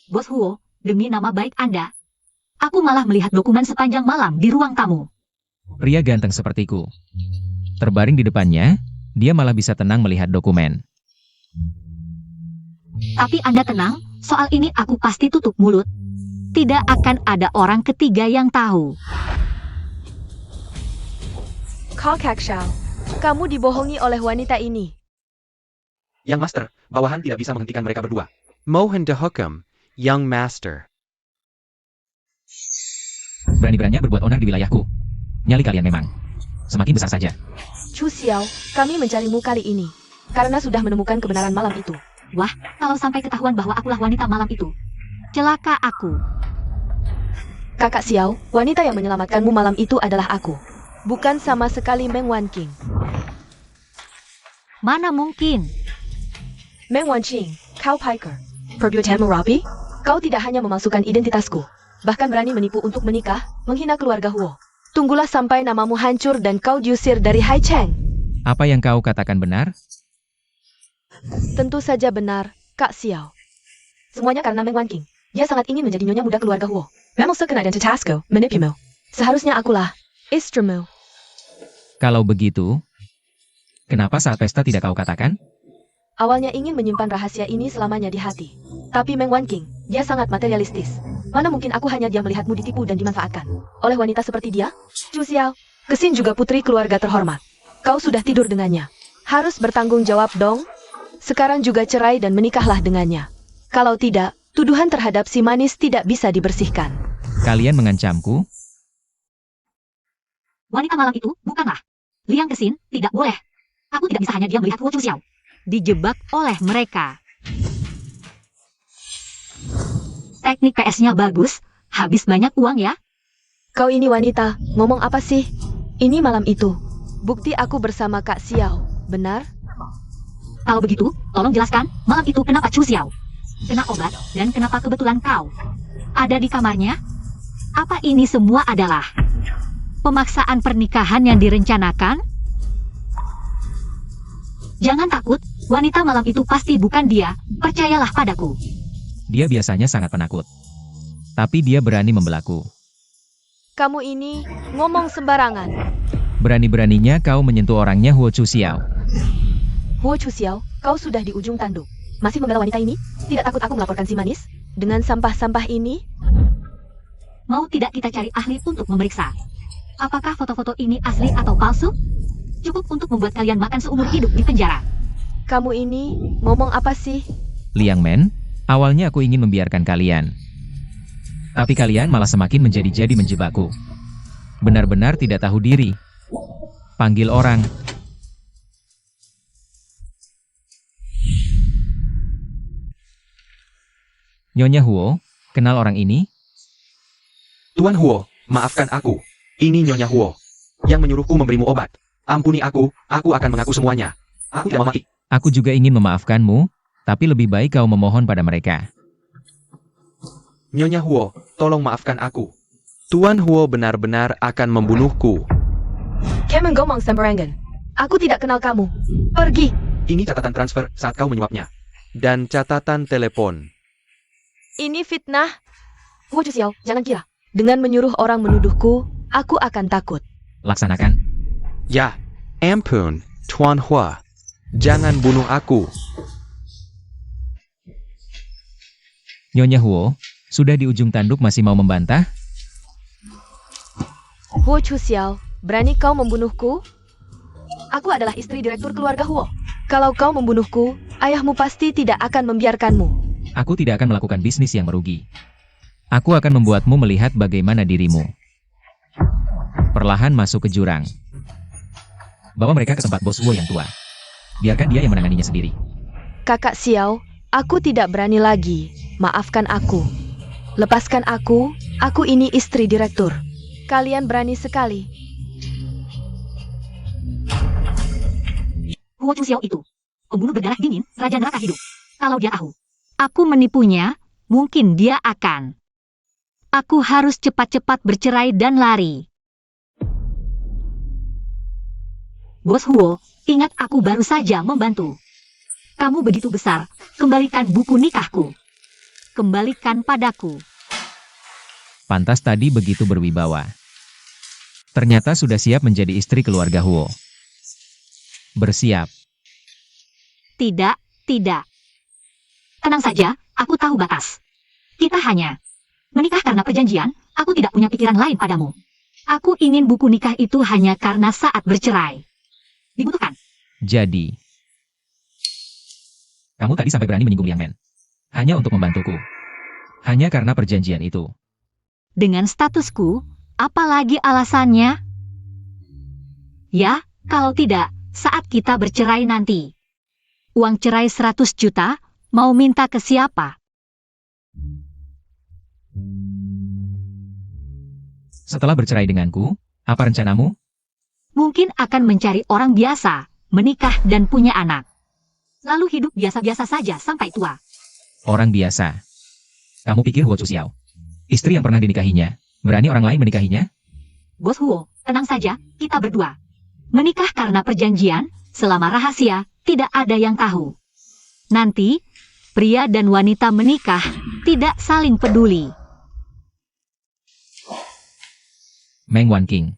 Bos Huo, demi nama baik Anda, aku malah melihat dokumen sepanjang malam di ruang tamu. Pria ganteng sepertiku. Terbaring di depannya, dia malah bisa tenang melihat dokumen. Tapi Anda tenang, soal ini aku pasti tutup mulut. Tidak akan ada orang ketiga yang tahu. Kau Kakshao, kamu dibohongi oleh wanita ini. Yang Master, bawahan tidak bisa menghentikan mereka berdua. Mohon dihukum, Young Master. Berani-beraninya berbuat onar di wilayahku. Nyali kalian memang semakin besar saja. Chu Xiao, kami mencarimu kali ini karena sudah menemukan kebenaran malam itu. Wah, kalau sampai ketahuan bahwa akulah wanita malam itu, celaka aku. Kakak Xiao, wanita yang menyelamatkanmu malam itu adalah aku. Bukan sama sekali Meng Wanqing. Mana mungkin? Meng Wanqing, kau piker. Perbuatanmu rapi? Kau tidak hanya memalsukan identitasku, bahkan berani menipu untuk menikah, menghina keluarga Huo. Tunggulah sampai namamu hancur dan kau diusir dari Hai Cheng. Apa yang kau katakan benar? Tentu saja benar, Kak Xiao. Semuanya karena Meng Wanqing. Dia sangat ingin menjadi nyonya muda keluarga Huo. Memang sekena dan cecasku, menipumu. Seharusnya akulah istrimu. Kalau begitu, kenapa saat pesta tidak kau katakan? Awalnya ingin menyimpan rahasia ini selamanya di hati. Tapi Meng Wanqing, dia sangat materialistis. Mana mungkin aku hanya diam melihatmu ditipu dan dimanfaatkan oleh wanita seperti dia? Chu Xiao, Kesin juga putri keluarga terhormat. Kau sudah tidur dengannya. Harus bertanggung jawab dong. Sekarang juga cerai dan menikahlah dengannya. Kalau tidak, tuduhan terhadap si manis tidak bisa dibersihkan. Kalian mengancamku? Wanita malam itu bukanlah Liang Kesin, tidak boleh. Aku tidak bisa hanya diam melihat Huo Chu Xiao dijebak oleh mereka. Teknik PS-nya bagus, habis banyak uang ya. Kau ini wanita, ngomong apa sih? Ini malam itu. Bukti aku bersama Kak Xiao, benar? Kalau begitu, tolong jelaskan, malam itu kenapa Chu Xiao kena obat, dan kenapa kebetulan kau ada di kamarnya? Apa ini semua adalah pemaksaan pernikahan yang direncanakan? Jangan takut, wanita malam itu pasti bukan dia, percayalah padaku. Dia biasanya sangat penakut. Tapi dia berani membelaku. Kamu ini ngomong sembarangan. Berani-beraninya kau menyentuh orangnya Huo Chu Xiao. Huo Chu Xiao, kau sudah di ujung tanduk. Masih membela wanita ini? Tidak takut aku melaporkan si manis? Dengan sampah-sampah ini? Mau tidak kita cari ahli untuk memeriksa? Apakah foto-foto ini asli atau palsu? Cukup untuk membuat kalian makan seumur hidup di penjara. Kamu ini ngomong apa sih? Liang Men, awalnya aku ingin membiarkan kalian. Tapi kalian malah semakin menjadi-jadi menjebakku. Benar-benar tidak tahu diri. Panggil orang. Nyonya Huo, kenal orang ini? Tuan Huo, maafkan aku. Ini Nyonya Huo yang menyuruhku memberimu obat. Ampuni aku akan mengaku semuanya. Aku tidak mau mati. Aku juga ingin memaafkanmu, tapi lebih baik kau memohon pada mereka. Nyonya Huo, tolong maafkan aku. Tuan Huo benar-benar akan membunuhku. Kemen ngomong sembarangan. Aku tidak kenal kamu. Pergi. Ini catatan transfer saat kau menyuapnya. Dan catatan telepon. Ini fitnah. Huo Chuxiao, jangan kira. Dengan menyuruh orang menuduhku, aku akan takut. Laksanakan. Ya, ampun, Tuan Huo. Jangan bunuh aku. Nyonya Huo, sudah di ujung tanduk masih mau membantah? Huo Chuxiao, berani kau membunuhku? Aku adalah istri direktur keluarga Huo. Kalau kau membunuhku, ayahmu pasti tidak akan membiarkanmu. Aku tidak akan melakukan bisnis yang merugi. Aku akan membuatmu melihat bagaimana dirimu. Perlahan masuk ke jurang. Bawa mereka ke tempat bos Huo yang tua. Biarkan dia yang menanganinya sendiri. Kakak Xiao, aku tidak berani lagi. Maafkan aku. Lepaskan aku ini istri direktur. Kalian berani sekali. Huo Chuxiao itu, pembunuh berdarah dingin, Raja Neraka Hidup. Kalau dia tahu aku menipunya, mungkin dia akan. Aku harus cepat-cepat bercerai dan lari. Bos Huo, ingat aku baru saja membantu. Kamu begitu besar, kembalikan buku nikahku. Kembalikan padaku. Pantas tadi begitu berwibawa. Ternyata sudah siap menjadi istri keluarga Huo. Bersiap. Tidak. Tenang saja, aku tahu batas. Kita hanya menikah karena perjanjian, aku tidak punya pikiran lain padamu. Aku ingin buku nikah itu hanya karena saat bercerai. Dibutuhkan. Jadi, kamu tadi sampai berani menyinggung Liang Men. Hanya untuk membantuku. Hanya karena perjanjian itu. Dengan statusku, apalagi alasannya? Ya, kalau tidak, saat kita bercerai nanti. Uang cerai 100 juta, mau minta ke siapa? Setelah bercerai denganku, apa rencanamu? Mungkin akan mencari orang biasa, menikah dan punya anak. Lalu hidup biasa-biasa saja sampai tua. Orang biasa. Kamu pikir Huo Chuxiao, istri yang pernah dinikahinya, berani orang lain menikahinya? Bos Huo, tenang saja, kita berdua. Menikah karena perjanjian, selama rahasia, tidak ada yang tahu. Nanti, pria dan wanita menikah, tidak saling peduli. Meng Wanqing,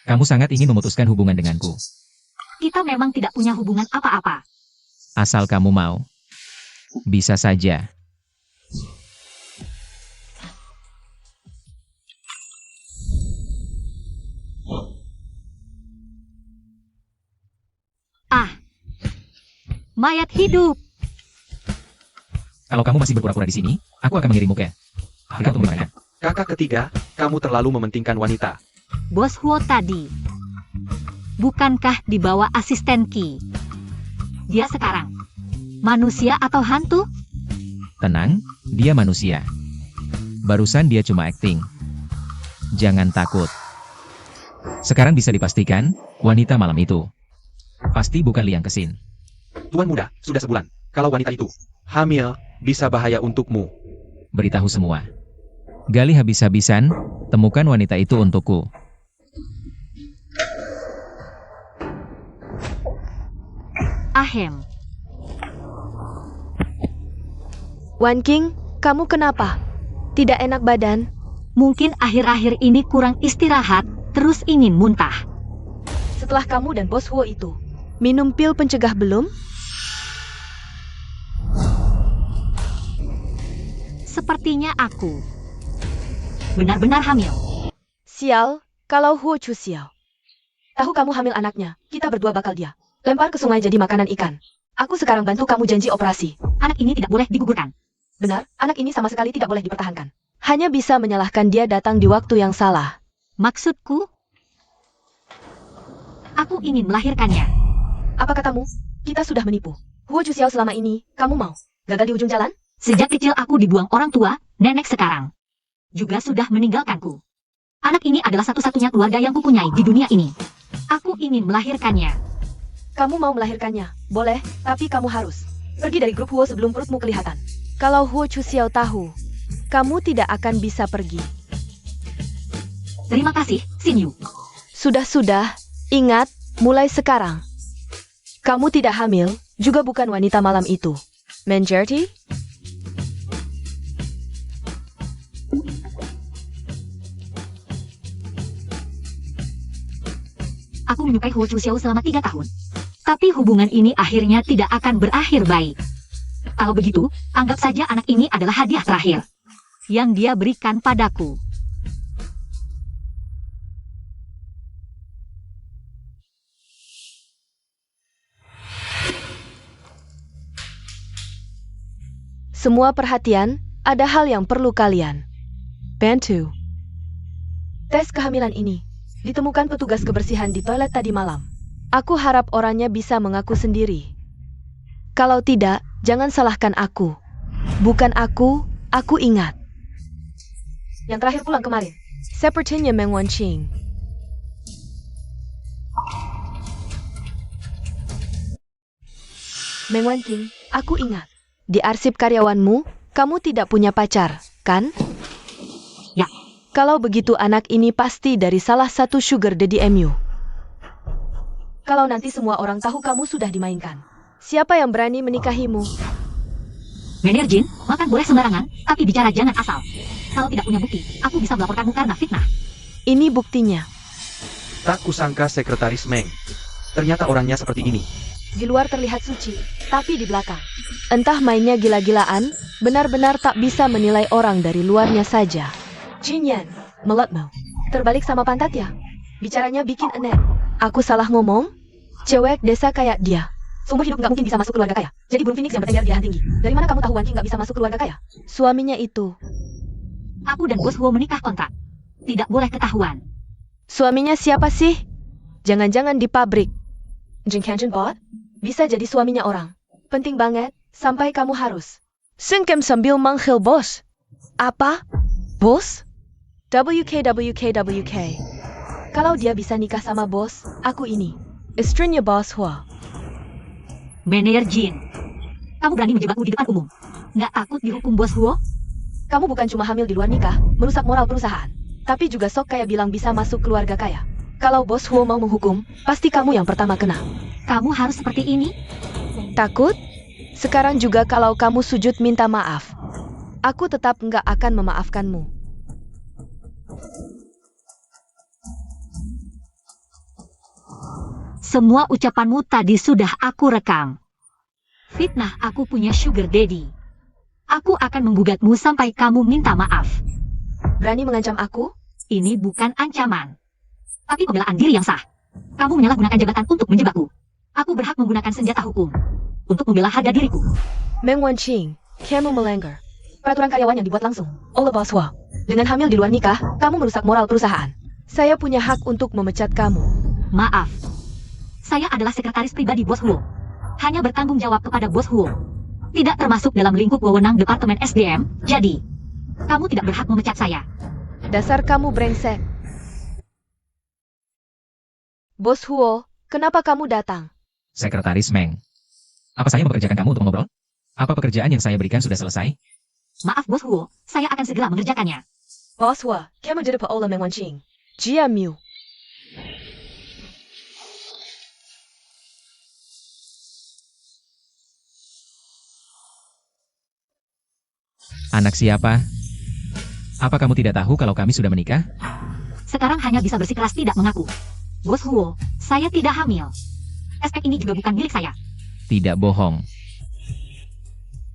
kamu sangat ingin memutuskan hubungan denganku. Kita memang tidak punya hubungan apa-apa. Asal kamu mau. Bisa saja. Mayat hidup. Kalau kamu masih berpura-pura di sini, aku akan mengirimmu ke harga untuk mereka. Kakak ketiga, kamu terlalu mementingkan wanita. Bos Huo tadi. Bukankah di bawah asisten Qi? Dia sekarang manusia atau hantu? Tenang, dia manusia. Barusan dia cuma akting. Jangan takut. Sekarang bisa dipastikan, wanita malam itu pasti bukan Liang Kesin. Tuan muda, sudah sebulan. Kalau wanita itu hamil, bisa bahaya untukmu. Beritahu semua. Gali habis-habisan, temukan wanita itu untukku. Ahem. Wanqing, kamu kenapa? Tidak enak badan? Mungkin akhir-akhir ini kurang istirahat, terus ingin muntah. Setelah kamu dan bos Huo itu, minum pil pencegah belum? Sepertinya aku benar-benar hamil. Sial, kalau Huo Chuxiao tahu kamu hamil anaknya, kita berdua bakal dia lempar ke sungai jadi makanan ikan. Aku sekarang bantu kamu janji operasi. Anak ini tidak boleh digugurkan. Benar, anak ini sama sekali tidak boleh dipertahankan. Hanya bisa menyalahkan dia datang di waktu yang salah. Maksudku, aku ingin melahirkannya. Apa katamu? Kita sudah menipu. Huo Chuxiao selama ini, kamu mau gagal di ujung jalan? Sejak kecil aku dibuang orang tua, nenek sekarang juga sudah meninggalkanku. Anak ini adalah satu-satunya keluarga yang kupunyai di dunia ini. Aku ingin melahirkannya. Kamu mau melahirkannya? Boleh, tapi kamu harus pergi dari grup Huo sebelum perutmu kelihatan. Kalau Huo Chuxiao tahu, kamu tidak akan bisa pergi. Terima kasih, Xin Yu. Sudah, ingat, mulai sekarang. Kamu tidak hamil, juga bukan wanita malam itu. Mengerti? Aku menyukai Huo Chuxiao selama 3 tahun. Tapi hubungan ini akhirnya tidak akan berakhir baik. Kalau begitu, anggap saja anak ini adalah hadiah terakhir yang dia berikan padaku. Semua perhatian, ada hal yang perlu kalian bantu. Tes kehamilan ini ditemukan petugas kebersihan di toilet tadi malam. Aku harap orangnya bisa mengaku sendiri. Kalau tidak, jangan salahkan aku. Bukan aku ingat. Yang terakhir pulang kemarin, sepertinya Meng Wanqing. Meng Wanqing, aku ingat. Di arsip karyawanmu, kamu tidak punya pacar, kan? Ya. Kalau begitu anak ini pasti dari salah satu sugar daddy MU. Kalau nanti semua orang tahu kamu sudah dimainkan, siapa yang berani menikahimu? Manajer Jin, makan boleh sembarangan, tapi bicara jangan asal. Kalau tidak punya bukti, aku bisa melaporkanmu karena fitnah. Ini buktinya. Tak kusangka Sekretaris Meng. Ternyata orangnya seperti ini. Di luar terlihat suci, tapi di belakang entah mainnya gila-gilaan, benar-benar tak bisa menilai orang dari luarnya saja. Jin Yan, melotmu. Terbalik sama pantat ya? Bicaranya bikin aneh. Aku salah ngomong? Cewek desa kayak dia seumur hidup nggak mungkin bisa masuk keluarga kaya. Jadi burung phoenix yang bertengger di lahan tinggi. Dari mana kamu tahu Wan Qing nggak bisa masuk keluarga kaya? Suaminya itu. Aku dan Bos Huo menikah kontrak. Tidak boleh ketahuan. Suaminya siapa sih? Jangan-jangan di pabrik. Jin Kanjin Bot? Bisa jadi suaminya orang. Penting banget, sampai kamu harus sengkem sambil manggil bos. Apa? Bos? WK. Kalau dia bisa nikah sama bos, aku ini istrinya Bos Hua. Manajer Jin, kamu berani menjebakku di depan umum. Nggak takut dihukum Bos Huo? Kamu bukan cuma hamil di luar nikah, merusak moral perusahaan, tapi juga sok kayak bilang bisa masuk keluarga kaya. Kalau Bos Huo mau menghukum, pasti kamu yang pertama kena. Kamu harus seperti ini? Takut? Sekarang juga kalau kamu sujud minta maaf, aku tetap nggak akan memaafkanmu. Semua ucapanmu tadi sudah aku rekam. Fitnah aku punya sugar daddy. Aku akan menggugatmu sampai kamu minta maaf. Berani mengancam aku? Ini bukan ancaman, tapi pembelaan diri yang sah. Kamu menyalahgunakan jabatan untuk menjebakku. Aku berhak menggunakan senjata hukum untuk membela harga diriku. Meng Wanqing, kamu melanggar peraturan karyawan yang dibuat langsung oleh Bos Hua. Dengan hamil di luar nikah, kamu merusak moral perusahaan. Saya punya hak untuk memecat kamu. Maaf, saya adalah sekretaris pribadi Bos Huo. Hanya bertanggung jawab kepada Bos Huo. Tidak termasuk dalam lingkup wewenang Departemen SDM, jadi kamu tidak berhak memecat saya. Dasar kamu brengsek. Bos Huo, kenapa kamu datang? Sekretaris Meng. Apa saya mempekerjakan kamu untuk ngobrol? Apa pekerjaan yang saya berikan sudah selesai? Maaf Bos Huo, saya akan segera mengerjakannya. Bos Hua, kamu jadi oleh Meng Wanqing. Jia Miu. Anak siapa? Apa kamu tidak tahu kalau kami sudah menikah? Sekarang hanya bisa bersikeras tidak mengaku. Bos Huo, saya tidak hamil. Aspek ini juga bukan milik saya. Tidak bohong.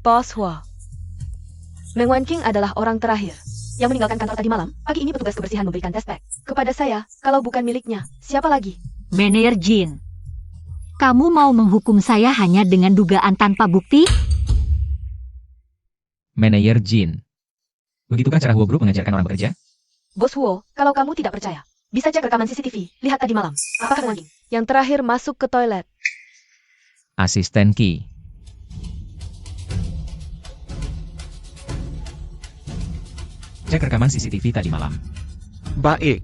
Bos Hua. Meng Wanqing adalah orang terakhir yang meninggalkan kantor tadi malam. Pagi ini petugas kebersihan memberikan tes pack kepada saya. Kalau bukan miliknya, siapa lagi? Manajer Jin, kamu mau menghukum saya hanya dengan dugaan tanpa bukti? Manajer Jin. Begitukah cara Huo Group mengajarkan orang bekerja? Bos Huo, kalau kamu tidak percaya, bisa cek rekaman CCTV. Lihat tadi malam. Apakah Meng Wanqing yang terakhir masuk ke toilet? Asisten Ki. Cek rekaman CCTV tadi malam. Baik.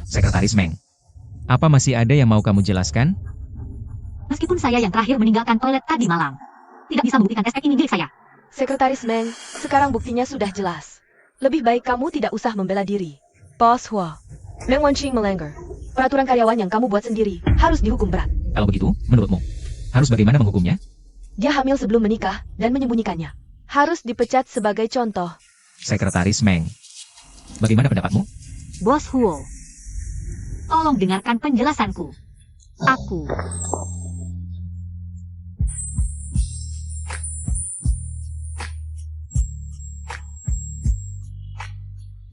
Sekretaris Meng. Apa masih ada yang mau kamu jelaskan? Meskipun saya yang terakhir meninggalkan toilet tadi malam, tidak bisa membuktikan SPEK ini milik saya. Sekretaris Meng, sekarang buktinya sudah jelas. Lebih baik kamu tidak usah membela diri. Bos Hua, Meng Wanqing melanggar. Peraturan karyawan yang kamu buat sendiri harus dihukum berat. Kalau begitu, menurutmu, harus bagaimana menghukumnya? Dia hamil sebelum menikah dan menyembunyikannya. Harus dipecat sebagai contoh. Sekretaris Meng. Bagaimana pendapatmu? Bos Huo, tolong dengarkan penjelasanku. Aku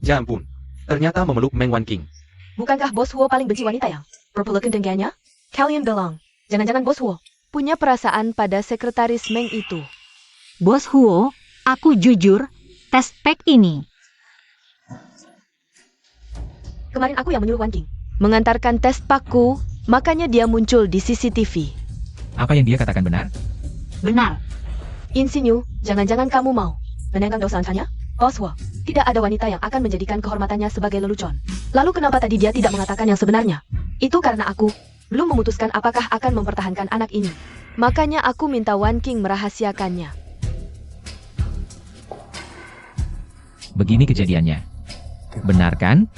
Ya ampun. Ternyata memeluk Meng Wanqing. Bukankah Bos Huo paling benci wanita yang berpelukan dengannya? Kalian bilang, jangan-jangan Bos Huo punya perasaan pada sekretaris Meng itu. Bos Huo, aku jujur, tes SPEK ini. Kemarin aku yang menyuruh Wanqing mengantarkan tes paku, makanya dia muncul di CCTV. Apa yang dia katakan benar? Benar. Insinyur, jangan-jangan kamu mau menangkan dosa-dosanya? Bos Huo, tidak ada wanita yang akan menjadikan kehormatannya sebagai lelucon. Lalu kenapa tadi dia tidak mengatakan yang sebenarnya? Itu karena aku belum memutuskan apakah akan mempertahankan anak ini. Makanya aku minta Wanqing merahasiakannya. Begini kejadiannya. Benar kan?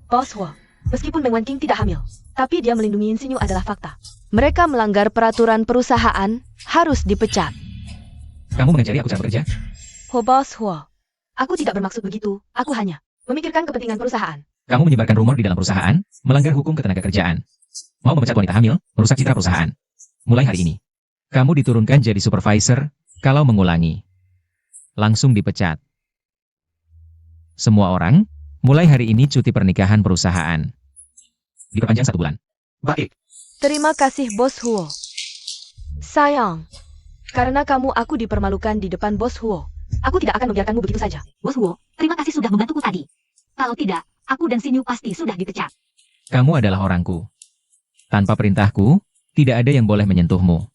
Bos Huo, meskipun Meng Wanqing tidak hamil, tapi dia melindungi Insinyur adalah fakta. Mereka melanggar peraturan perusahaan, harus dipecat. Kamu mengajari aku cara bekerja? Bos Huo, aku tidak bermaksud begitu, aku hanya memikirkan kepentingan perusahaan. Kamu menyebarkan rumor di dalam perusahaan, melanggar hukum ketenagakerjaan. Mau memecat wanita hamil, merusak citra perusahaan. Mulai hari ini, kamu diturunkan jadi supervisor, kalau mengulangi, langsung dipecat. Semua orang, mulai hari ini cuti pernikahan perusahaan. Diperpanjang 1 bulan. Baik. Terima kasih Bos Huo. Sayang, karena kamu aku dipermalukan di depan Bos Huo. Aku tidak akan membiarkanmu begitu saja. Bos Huo, terima kasih sudah membantuku tadi. Kalau tidak, aku dan Sinyu pasti sudah dipecat. Kamu adalah orangku. Tanpa perintahku, tidak ada yang boleh menyentuhmu.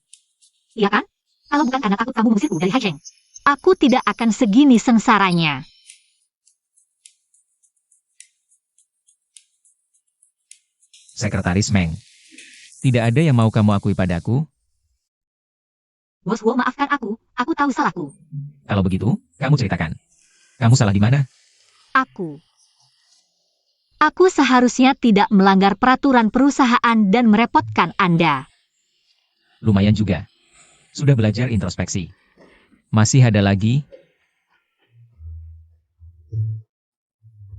Iya kan? Kalau bukan karena takut kamu mengusirku dari Haicheng, aku tidak akan segini sengsaranya. Sekretaris Meng. Tidak ada yang mau kamu akui padaku. Bos Huo, maafkan aku tahu salahku. Kalau begitu, kamu ceritakan. Kamu salah di mana? Aku seharusnya tidak melanggar peraturan perusahaan dan merepotkan Anda. Lumayan juga. Sudah belajar introspeksi. Masih ada lagi?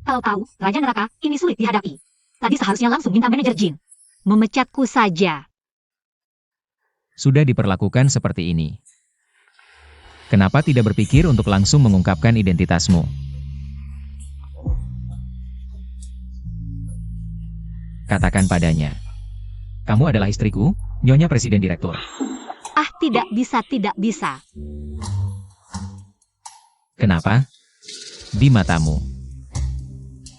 Kalau tahu, Raja Neraka, ini sulit dihadapi. Tadi seharusnya langsung minta manajer Jin memecatku saja. Sudah diperlakukan seperti ini. Kenapa tidak berpikir untuk langsung mengungkapkan identitasmu? Katakan padanya. Kamu adalah istriku, Nyonya Presiden Direktur. Ah, tidak bisa. Kenapa? Di matamu.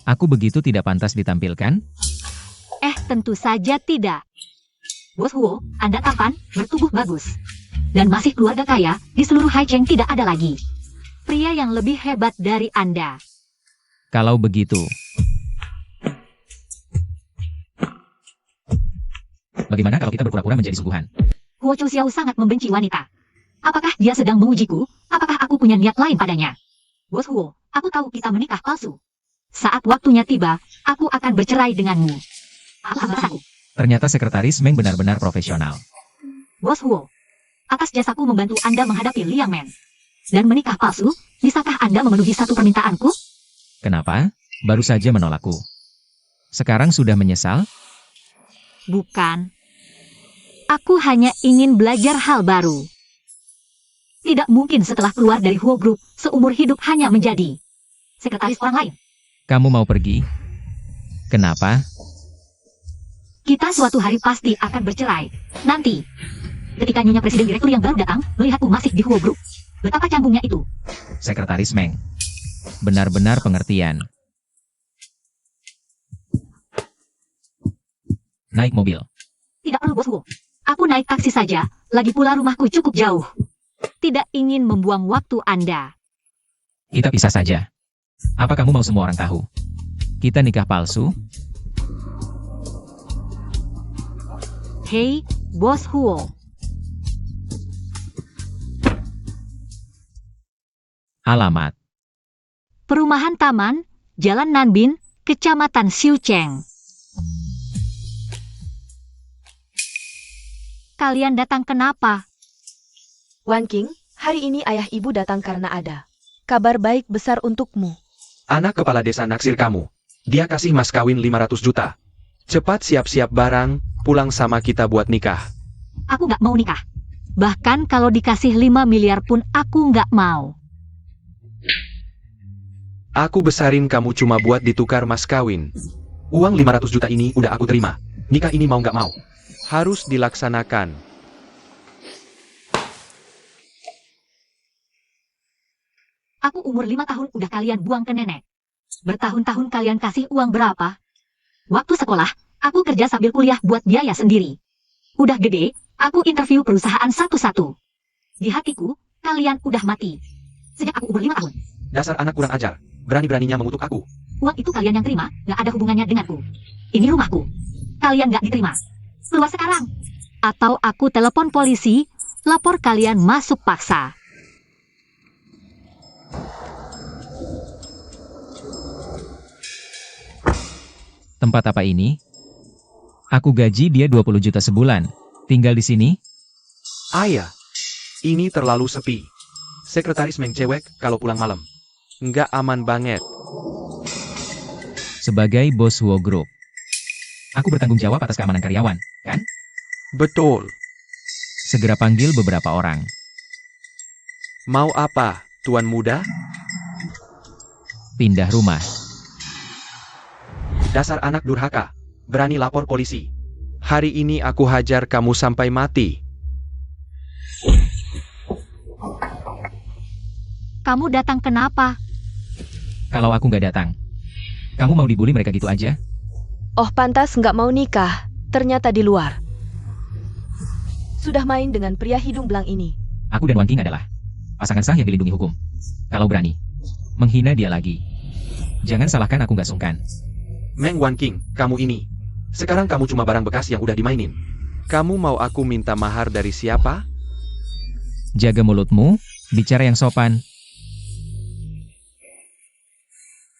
Aku begitu tidak pantas ditampilkan? Tentu saja tidak. Bos Huo, Anda tampan, bertubuh bagus, dan masih keluarga kaya, di seluruh Haicheng tidak ada lagi pria yang lebih hebat dari Anda. Kalau begitu, bagaimana kalau kita berpura-pura menjadi sungguhan? Huo Chuxiao sangat membenci wanita. Apakah dia sedang mengujiku? Apakah aku punya niat lain padanya? Bos Huo, aku tahu kita menikah palsu. Saat waktunya tiba, aku akan bercerai denganmu. Apa alasanku? Ternyata Sekretaris Meng benar-benar profesional. Bos Huo, atas jasaku membantu Anda menghadapi Liang Men dan menikah palsu, bisakah Anda memenuhi satu permintaanku? Kenapa? Baru saja menolakku. Sekarang sudah menyesal? Bukan. Aku hanya ingin belajar hal baru. Tidak mungkin setelah keluar dari Huo Group, seumur hidup hanya menjadi sekretaris orang lain. Kamu mau pergi? Kenapa? Kita suatu hari pasti akan bercerai. Nanti. ketika Nyonya Presiden Direktur yang baru datang, melihatku masih di Huo Group. Betapa canggungnya itu. Sekretaris Meng. Benar-benar pengertian. Naik mobil. Tidak perlu, Bos Huo. Aku naik taksi saja, lagi pula rumahku cukup jauh. Tidak ingin membuang waktu Anda. Kita pisah saja. Apa kamu mau semua orang tahu? Kita nikah palsu? Hei, Bos Huo. Alamat. Perumahan Taman, Jalan Nanbin, Kecamatan Xiucheng. Kalian datang kenapa? Wan King, hari ini ayah ibu datang karena ada kabar baik besar untukmu. Anak kepala desa naksir kamu. Dia kasih mas kawin 500 juta. Cepat siap-siap barang, pulang sama kita buat nikah. Aku nggak mau nikah. Bahkan kalau dikasih 5 miliar pun aku nggak mau. Aku besarin kamu cuma buat ditukar mas kawin. Uang 500 juta ini udah aku terima. Nikah ini mau nggak mau harus dilaksanakan. Aku umur 5 tahun udah kalian buang ke nenek. Bertahun-tahun kalian kasih uang berapa? Waktu sekolah, aku kerja sambil kuliah buat biaya sendiri. Udah gede, aku interview perusahaan satu-satu. Di hatiku, kalian udah mati. Sejak aku umur 5 tahun. Dasar anak kurang ajar. Berani-beraninya mengutuk aku. Uang itu kalian yang terima, nggak ada hubungannya denganku. Ini rumahku. Kalian nggak diterima. Keluar sekarang. Atau aku telepon polisi, lapor kalian masuk paksa. Tempat apa ini? Aku gaji dia 20 juta sebulan. Tinggal di sini? Ayah, ini terlalu sepi. Sekretaris Meng cewek kalau pulang malam. Nggak aman banget. Sebagai bos Huo Group. Aku bertanggung jawab atas keamanan karyawan, kan? Betul. Segera panggil beberapa orang. Mau apa, tuan muda? Pindah rumah. Dasar anak durhaka. Berani lapor polisi. Hari ini aku hajar kamu sampai mati. Kamu datang kenapa? Kalau aku nggak datang, kamu mau dibully mereka gitu aja? Oh pantas nggak mau nikah, ternyata di luar. Sudah main dengan pria hidung belang ini. Aku dan Wan King adalah pasangan sah yang dilindungi hukum. Kalau berani, menghina dia lagi. Jangan salahkan aku nggak sungkan. Meng Wan King, kamu ini. Sekarang kamu cuma barang bekas yang udah dimainin. Kamu mau aku minta mahar dari siapa? Jaga mulutmu, bicara yang sopan.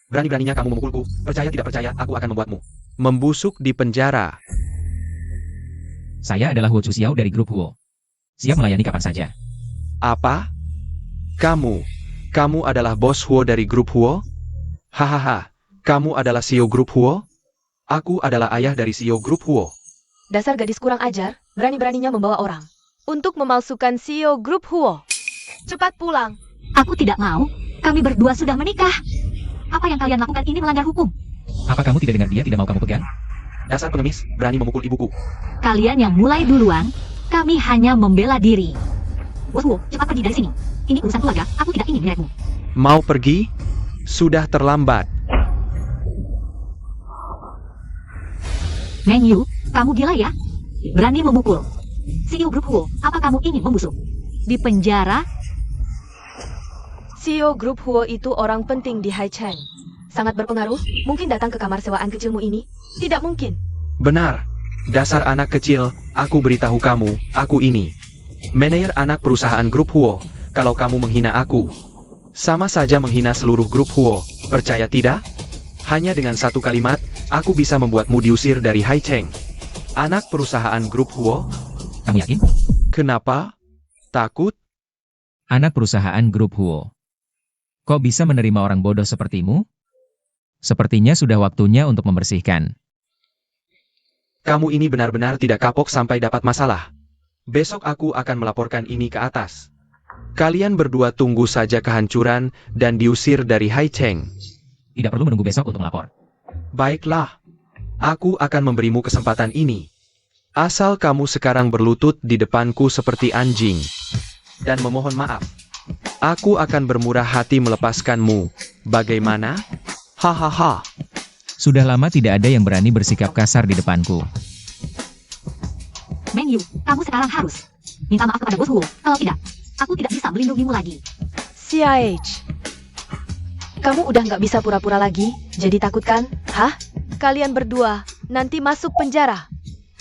Berani-beraninya kamu memukulku. Percaya tidak percaya, aku akan membuatmu membusuk di penjara. Saya adalah Huo Chuxiao dari grup Huo. Siap melayani kapan saja. Apa? Kamu adalah bos Huo dari grup Huo? Hahaha, kamu adalah CEO grup Huo? Aku adalah ayah dari CEO grup Huo. Dasar gadis kurang ajar, berani-beraninya membawa orang untuk memalsukan CEO grup Huo. Cepat pulang. Aku tidak mau. Kami berdua sudah menikah. Apa yang kalian lakukan ini melanggar hukum. Apa kamu tidak dengar dia tidak mau kamu pegang? Dasar pengemis, berani memukul ibuku. Kalian yang mulai duluan, kami hanya membela diri. Bos Huo, cepat pergi dari sini. Ini urusan keluarga, aku tidak ingin melihatmu. Mau pergi? Sudah terlambat. Meng Yu, kamu gila ya? Berani memukul. CEO grup Huo, apa kamu ingin membusuk? Di penjara? CEO grup Huo itu orang penting di Haicheng. Sangat berpengaruh, mungkin datang ke kamar sewaan kecilmu ini? Tidak mungkin. Benar. Dasar anak kecil, aku beritahu kamu, aku ini manajer anak perusahaan grup Huo. Kalau kamu menghina aku, sama saja menghina seluruh grup Huo. Percaya tidak? Hanya dengan satu kalimat, aku bisa membuatmu diusir dari Haicheng. Anak perusahaan grup Huo? Kamu yakin? Kenapa? Takut? Anak perusahaan grup Huo. Kok bisa menerima orang bodoh sepertimu? Sepertinya sudah waktunya untuk membersihkan. Kamu ini benar-benar tidak kapok sampai dapat masalah. Besok aku akan melaporkan ini ke atas. Kalian berdua tunggu saja kehancuran dan diusir dari Haicheng. Tidak perlu menunggu besok untuk melapor. Baiklah. Aku akan memberimu kesempatan ini. Asal kamu sekarang berlutut di depanku seperti anjing dan memohon maaf, aku akan bermurah hati melepaskanmu. Bagaimana? Hahaha. Sudah lama tidak ada yang berani bersikap kasar di depanku. Meng Yu, kamu sekarang harus minta maaf kepada Bos Huo. Kalau tidak, aku tidak bisa melindungimu lagi. CIH. Kamu udah nggak bisa pura-pura lagi, jadi takut kan? Hah? Kalian berdua nanti masuk penjara.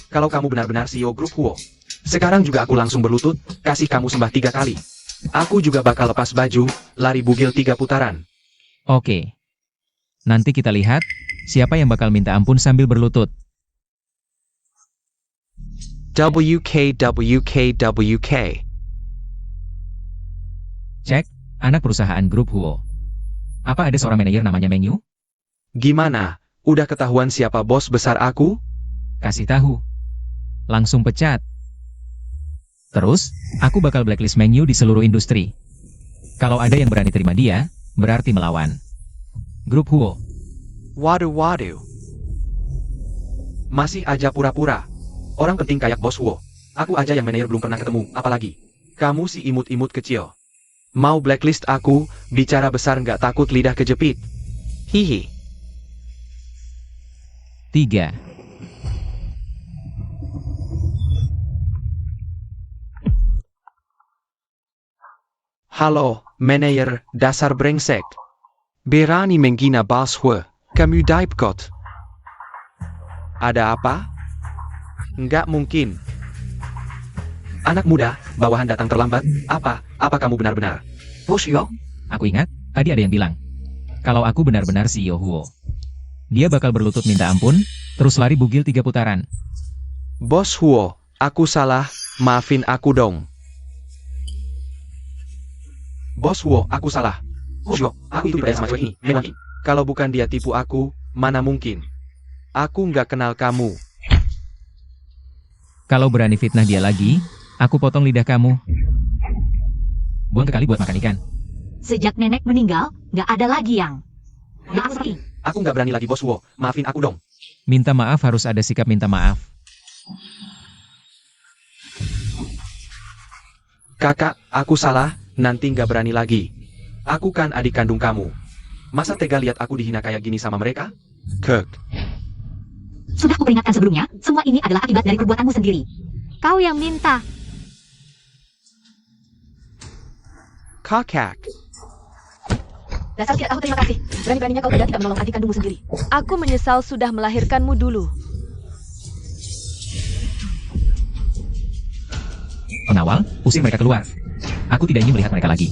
Kalau kamu benar-benar CEO grup Huo, sekarang juga aku langsung berlutut, kasih kamu sembah 3 kali. Aku juga bakal lepas baju, lari bugil 3 putaran. Oke. Nanti kita lihat, siapa yang bakal minta ampun sambil berlutut. WK. Cek, anak perusahaan grup Huo. Apa ada seorang manajer namanya Meng Yu? Gimana? Udah ketahuan siapa bos besar aku? Kasih tahu. Langsung pecat. Terus, aku bakal blacklist Meng Yu di seluruh industri. Kalau ada yang berani terima dia, berarti melawan. Grup Huo. Waduh. Masih aja pura-pura. Orang penting kayak bos Huo. Aku aja yang manajer belum pernah ketemu, apalagi kamu si imut-imut kecil. Mau blacklist aku, bicara besar nggak takut lidah kejepit. Hihi. 3. Halo, manajer, dasar brengsek. Berani menghina bos Huo, kamu daipkot. Ada apa? Nggak mungkin. Anak muda, bawahan datang terlambat. Apa kamu benar-benar Bos Huo? Aku ingat, tadi ada yang bilang, kalau aku benar-benar CEO Huo, dia bakal berlutut minta ampun, terus lari bugil 3 putaran. Bos Huo, aku salah, maafin aku dong. Bos Huo, aku salah. Bos Huo, aku itu dibayar sama cewek ini, memang. Kalau bukan dia tipu aku, mana mungkin. Aku nggak kenal kamu. Kalau berani fitnah dia lagi, aku potong lidah kamu. Buang kekali buat makan ikan. Sejak nenek meninggal, nggak ada lagi yang maaf seperti. Aku nggak berani lagi Bos Huo, maafin aku dong. Minta maaf harus ada sikap minta maaf. Kakak, aku salah, nanti nggak berani lagi. Aku kan adik kandung kamu. Masa tega lihat aku dihina kayak gini sama mereka? Kirk. Sudah kuperingatkan sebelumnya, semua ini adalah akibat dari perbuatanmu sendiri. Kau yang minta. Kakak. Dasar tidak tahu terima kasih. Berani-beraninya kau tidak menolong adik kandungmu sendiri. Aku menyesal sudah melahirkanmu dulu. Pengawal, usir mereka keluar. Aku tidak ingin melihat mereka lagi.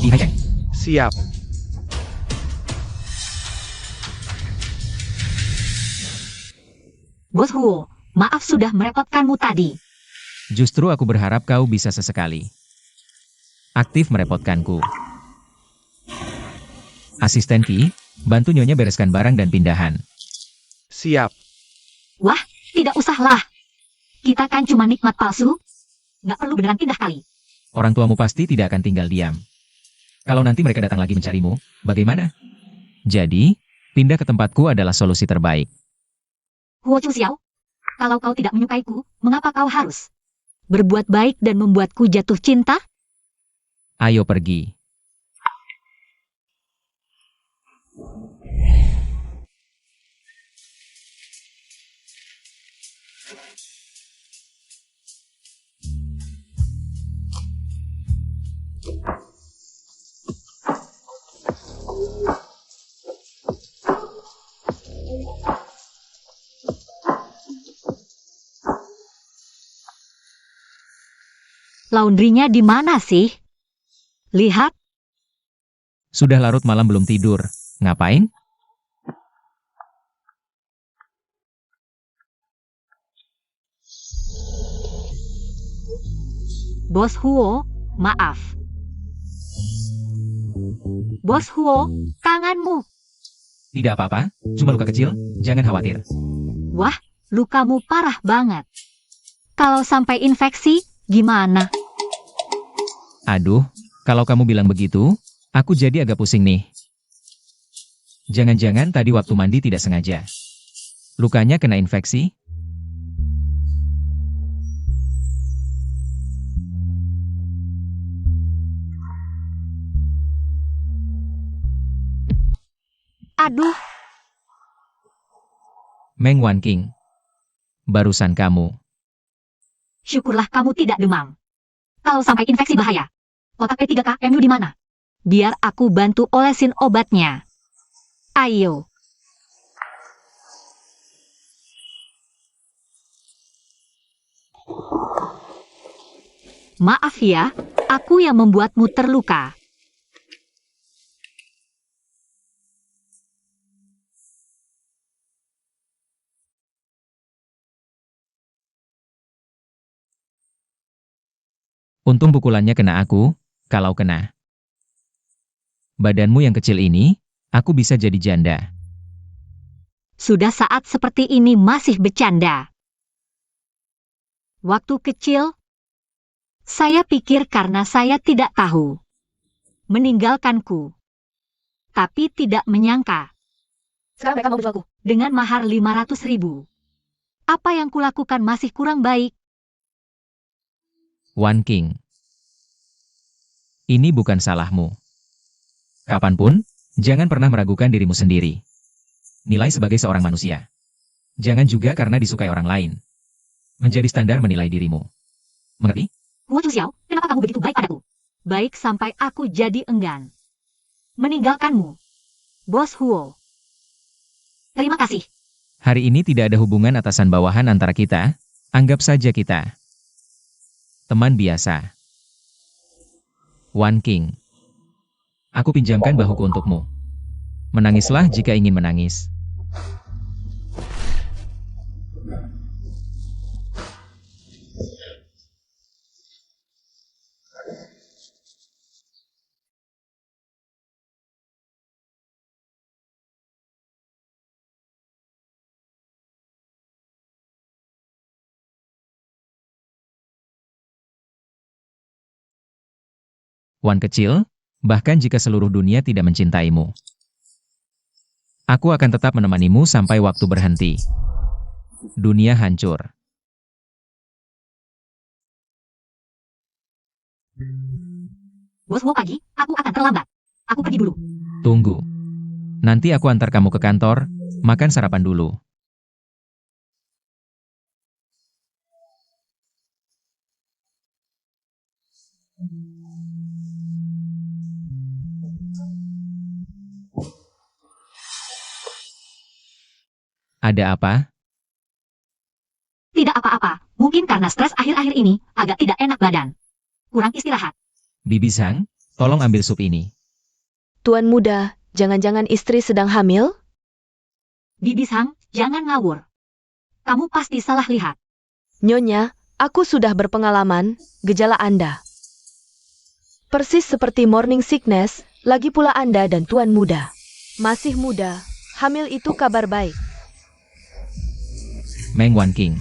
Ihai Cheng. Siap. Bos Huo, maaf sudah merepotkanmu tadi. Justru aku berharap kau bisa sesekali aktif merepotkanku. Asisten Ki, bantu Nyonya bereskan barang dan pindahan. Siap. Wah, tidak usahlah. Kita kan cuma nikmat palsu. Nggak perlu beneran pindah kali. Orang tuamu pasti tidak akan tinggal diam. Kalau nanti mereka datang lagi mencarimu, bagaimana? Jadi, pindah ke tempatku adalah solusi terbaik. Huo Chu Xiao, kalau kau tidak menyukaiku, mengapa kau harus berbuat baik dan membuatku jatuh cinta? Ayo pergi. Laundrynya di mana sih? Lihat, Sudah larut malam belum tidur. Ngapain? Bos Huo, maaf. Bos Huo, tanganmu. Tidak apa-apa, cuma luka kecil, jangan khawatir. Wah, lukamu parah banget. Kalau sampai infeksi, gimana? Aduh, kalau kamu bilang begitu, aku jadi agak pusing nih. Jangan-jangan tadi waktu mandi tidak sengaja. Lukanya kena infeksi? Aduh, Meng Wanking. Barusan kamu. syukurlah kamu tidak demam. Kalau sampai infeksi bahaya. Otak P3KMU di mana? Biar aku bantu olesin obatnya. Ayo. Maaf ya, aku yang membuatmu terluka. Untung pukulannya kena aku, kalau kena badanmu yang kecil ini, aku bisa jadi janda. Sudah saat seperti ini masih bercanda. Waktu kecil, saya pikir karena saya tidak tahu. Meninggalkanku. Tapi tidak menyangka. Sekarang mereka mau menjualku. Dengan mahar 500.000. Apa yang kulakukan masih kurang baik. Wanking. Ini bukan salahmu. Kapanpun, jangan pernah meragukan dirimu sendiri. Nilai sebagai seorang manusia. Jangan juga karena disukai orang lain. Menjadi standar menilai dirimu. Mengerti? Huo Chuxiao, kenapa kamu begitu baik padaku? Baik sampai aku jadi enggan. Meninggalkanmu. Bos Huo. Terima kasih. Hari ini tidak ada hubungan atasan bawahan antara kita, anggap saja kita teman biasa. Wanking. Aku pinjamkan bahuku untukmu. Menangislah jika ingin menangis. Wan kecil, bahkan jika seluruh dunia tidak mencintaimu, aku akan tetap menemanimu sampai waktu berhenti. Dunia hancur. Bos Huo pagi, aku akan terlambat. Aku pergi dulu. Tunggu. Nanti aku antar kamu ke kantor, makan sarapan dulu. Ada apa? Tidak apa-apa, mungkin karena stres akhir-akhir ini, agak tidak enak badan. Kurang istirahat. Bibi Zhang, tolong ambil sup ini. Tuan muda, jangan-jangan istri sedang hamil? Bibi Sang, jangan ngawur. Kamu pasti salah lihat. Nyonya, aku sudah berpengalaman, gejala Anda. Persis seperti morning sickness, lagi pula Anda dan tuan muda. Masih muda, hamil itu kabar baik. Meng Wanking.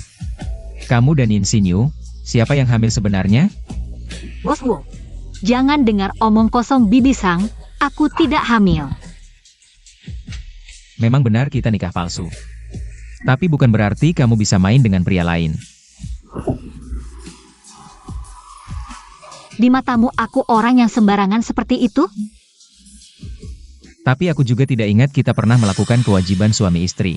Kamu dan Yin Xinyu, siapa yang hamil sebenarnya? Bos Huo, jangan dengar omong kosong Bibi Sang, aku tidak hamil. Memang benar kita nikah palsu. Tapi bukan berarti kamu bisa main dengan pria lain. Di matamu aku orang yang sembarangan seperti itu? Tapi aku juga tidak ingat kita pernah melakukan kewajiban suami istri.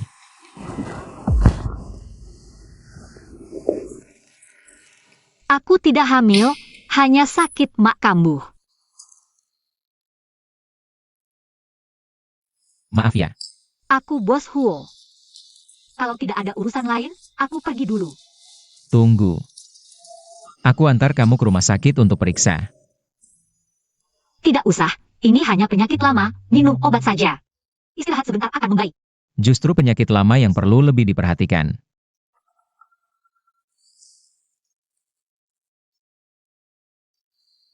Aku tidak hamil, hanya sakit mak kambuh. Maaf ya. Aku Bos Huo. Kalau tidak ada urusan lain, aku pergi dulu. Tunggu. Aku antar kamu ke rumah sakit untuk periksa. Tidak usah, ini hanya penyakit lama, minum obat saja. Istirahat sebentar akan membaik. Justru penyakit lama yang perlu lebih diperhatikan.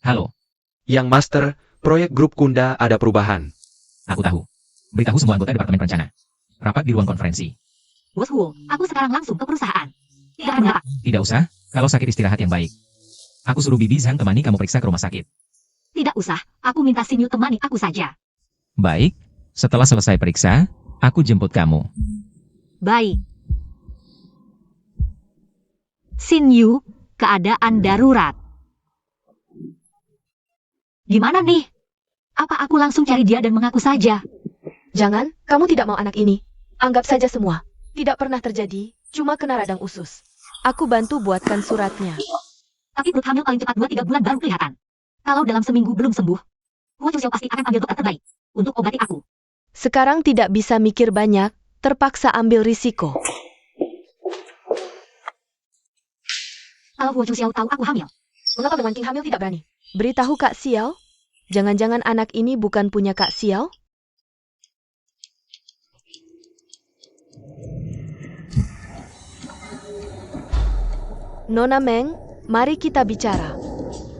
Halo, Yang Master, proyek grup Kunda ada perubahan. aku tahu. Beritahu semua anggota Departemen Perencana. Rapat di ruang konferensi. Bos Huo, aku sekarang langsung ke perusahaan. Tidak akan dapat. Tidak usah, kalau sakit istirahat yang baik. Aku suruh Bibi Zhang temani kamu periksa ke rumah sakit. Tidak usah, aku minta Sinyu temani aku saja. Baik, setelah selesai periksa, aku jemput kamu. Baik. Sinyu, keadaan darurat. Gimana nih? Apa aku langsung cari dia dan mengaku saja? Jangan, kamu tidak mau anak ini. Anggap saja semua. Tidak pernah terjadi, cuma kena radang usus. Aku bantu buatkan suratnya. Tapi perut hamil paling cepat 2-3 bulan baru kelihatan. Kalau dalam seminggu belum sembuh, Huo Chuxiao pasti akan ambil dokter terbaik untuk obati aku. Sekarang tidak bisa mikir banyak, terpaksa ambil risiko. Kalau Huo Chuxiao tahu aku hamil, Mengapa Meng Wanqing hamil tidak berani? Beritahu Kak Xiao? Jangan-jangan anak ini bukan punya Kak Xiao? Nona Meng, mari kita bicara.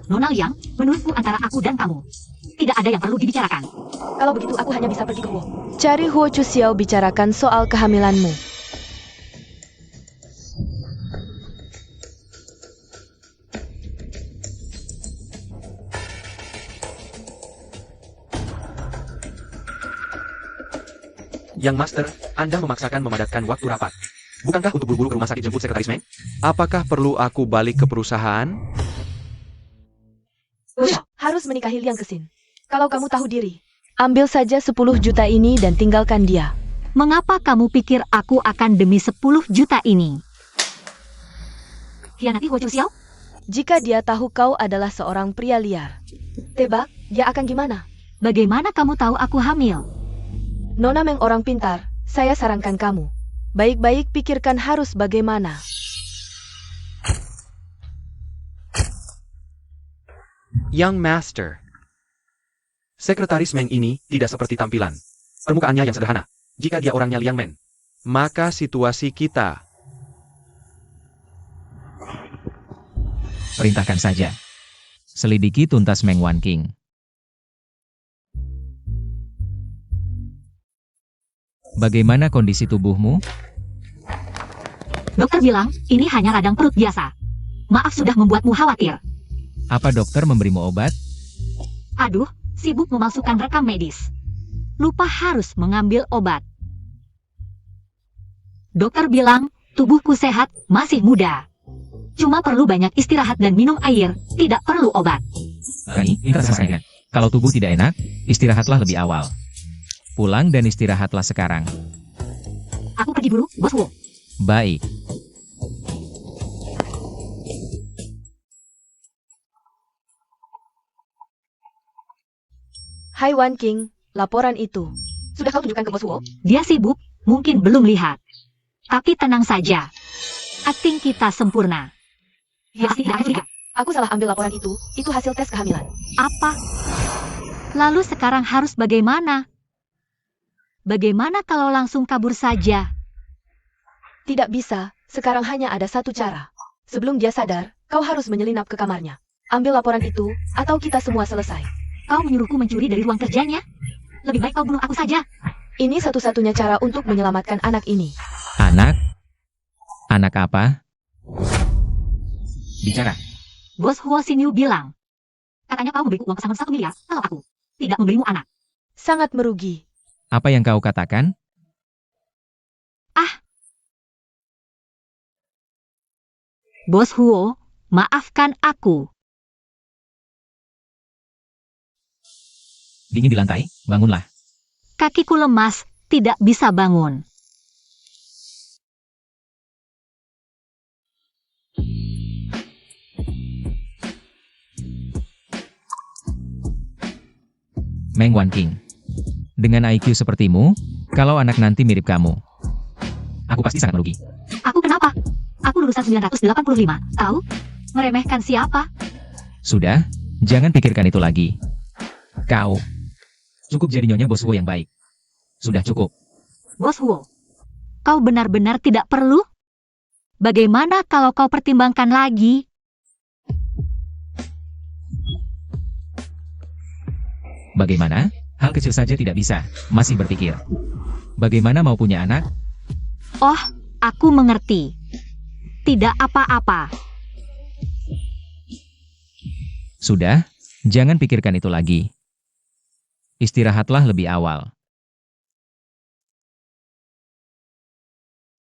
Nona Liang, menurutku antara aku dan kamu, tidak ada yang perlu dibicarakan. Kalau begitu aku hanya bisa pergi ke Huo. Cari Huo Chuxiao bicarakan soal kehamilanmu. Yang Master, Anda memaksakan memadatkan waktu rapat. Bukankah untuk buru-buru ke rumah sakit jemput Sekretaris Meng? Apakah perlu aku balik ke perusahaan? Harus menikahi Liang Kesin. Kalau kamu tahu diri, ambil saja 10 juta ini dan tinggalkan dia. Mengapa kamu pikir aku akan demi 10 juta ini? Hianati Huo Chuxiao? Jika dia tahu kau adalah seorang pria liar, tebak, dia akan gimana? Bagaimana kamu tahu aku hamil? Nona Meng orang pintar, saya sarankan kamu. Baik-baik pikirkan harus bagaimana. Young Master. Sekretaris Meng ini tidak seperti tampilan. Permukaannya yang sederhana. Jika dia orangnya Liang Meng, maka situasi kita... Perintahkan saja. Selidiki tuntas Meng Wanqing. Bagaimana kondisi tubuhmu? Dokter bilang, ini hanya radang perut biasa. Maaf sudah membuatmu khawatir. Apa dokter memberimu obat? Aduh, sibuk memalsukan rekam medis. Lupa harus mengambil obat. Dokter bilang, tubuhku sehat, masih muda. Cuma perlu banyak istirahat dan minum air, tidak perlu obat. Ini terasa ingat. Kalau tubuh tidak enak, istirahatlah lebih awal. Pulang dan istirahatlah sekarang. Aku pergi dulu, Bos Huo. Baik. Hai Wanqing, laporan itu. Sudah kau tunjukkan ke Bos Huo? Dia sibuk, mungkin belum lihat. Tapi tenang saja. Akting kita sempurna. Ya, tidak akan curiga. Aku salah ambil laporan itu hasil tes kehamilan. Apa? Lalu sekarang harus bagaimana? Bagaimana kalau langsung kabur saja? Tidak bisa, sekarang hanya ada satu cara. Sebelum dia sadar, kau harus menyelinap ke kamarnya. Ambil laporan itu, atau kita semua selesai. Kau menyuruhku mencuri dari ruang kerjanya? Lebih baik kau bunuh aku saja. Ini satu-satunya cara untuk menyelamatkan anak ini. Anak? Anak apa? Bicara. Bos Huo Xinyu bilang. Katanya kau memberiku uang pesangon 1 miliar kalau aku tidak memberimu anak. Sangat merugi. Apa yang kau katakan? Bos Huo, maafkan aku. Dingin di lantai, bangunlah. Kakiku lemas, tidak bisa bangun. Meng Wanqing. Dengan IQ sepertimu, kalau anak nanti mirip kamu, aku pasti sangat merugi. Aku kenapa? Aku lulusan 985, tahu? Meremehkan siapa? Sudah, jangan pikirkan itu lagi. Kau cukup jadi nyonya Bos Huo yang baik. Sudah cukup. Bos Huo, kau benar-benar tidak perlu? Bagaimana kalau kau pertimbangkan lagi? Bagaimana? Hal kecil saja tidak bisa, masih berpikir. Bagaimana mau punya anak? Oh, aku mengerti. Tidak apa-apa. Sudah, jangan pikirkan itu lagi. Istirahatlah lebih awal.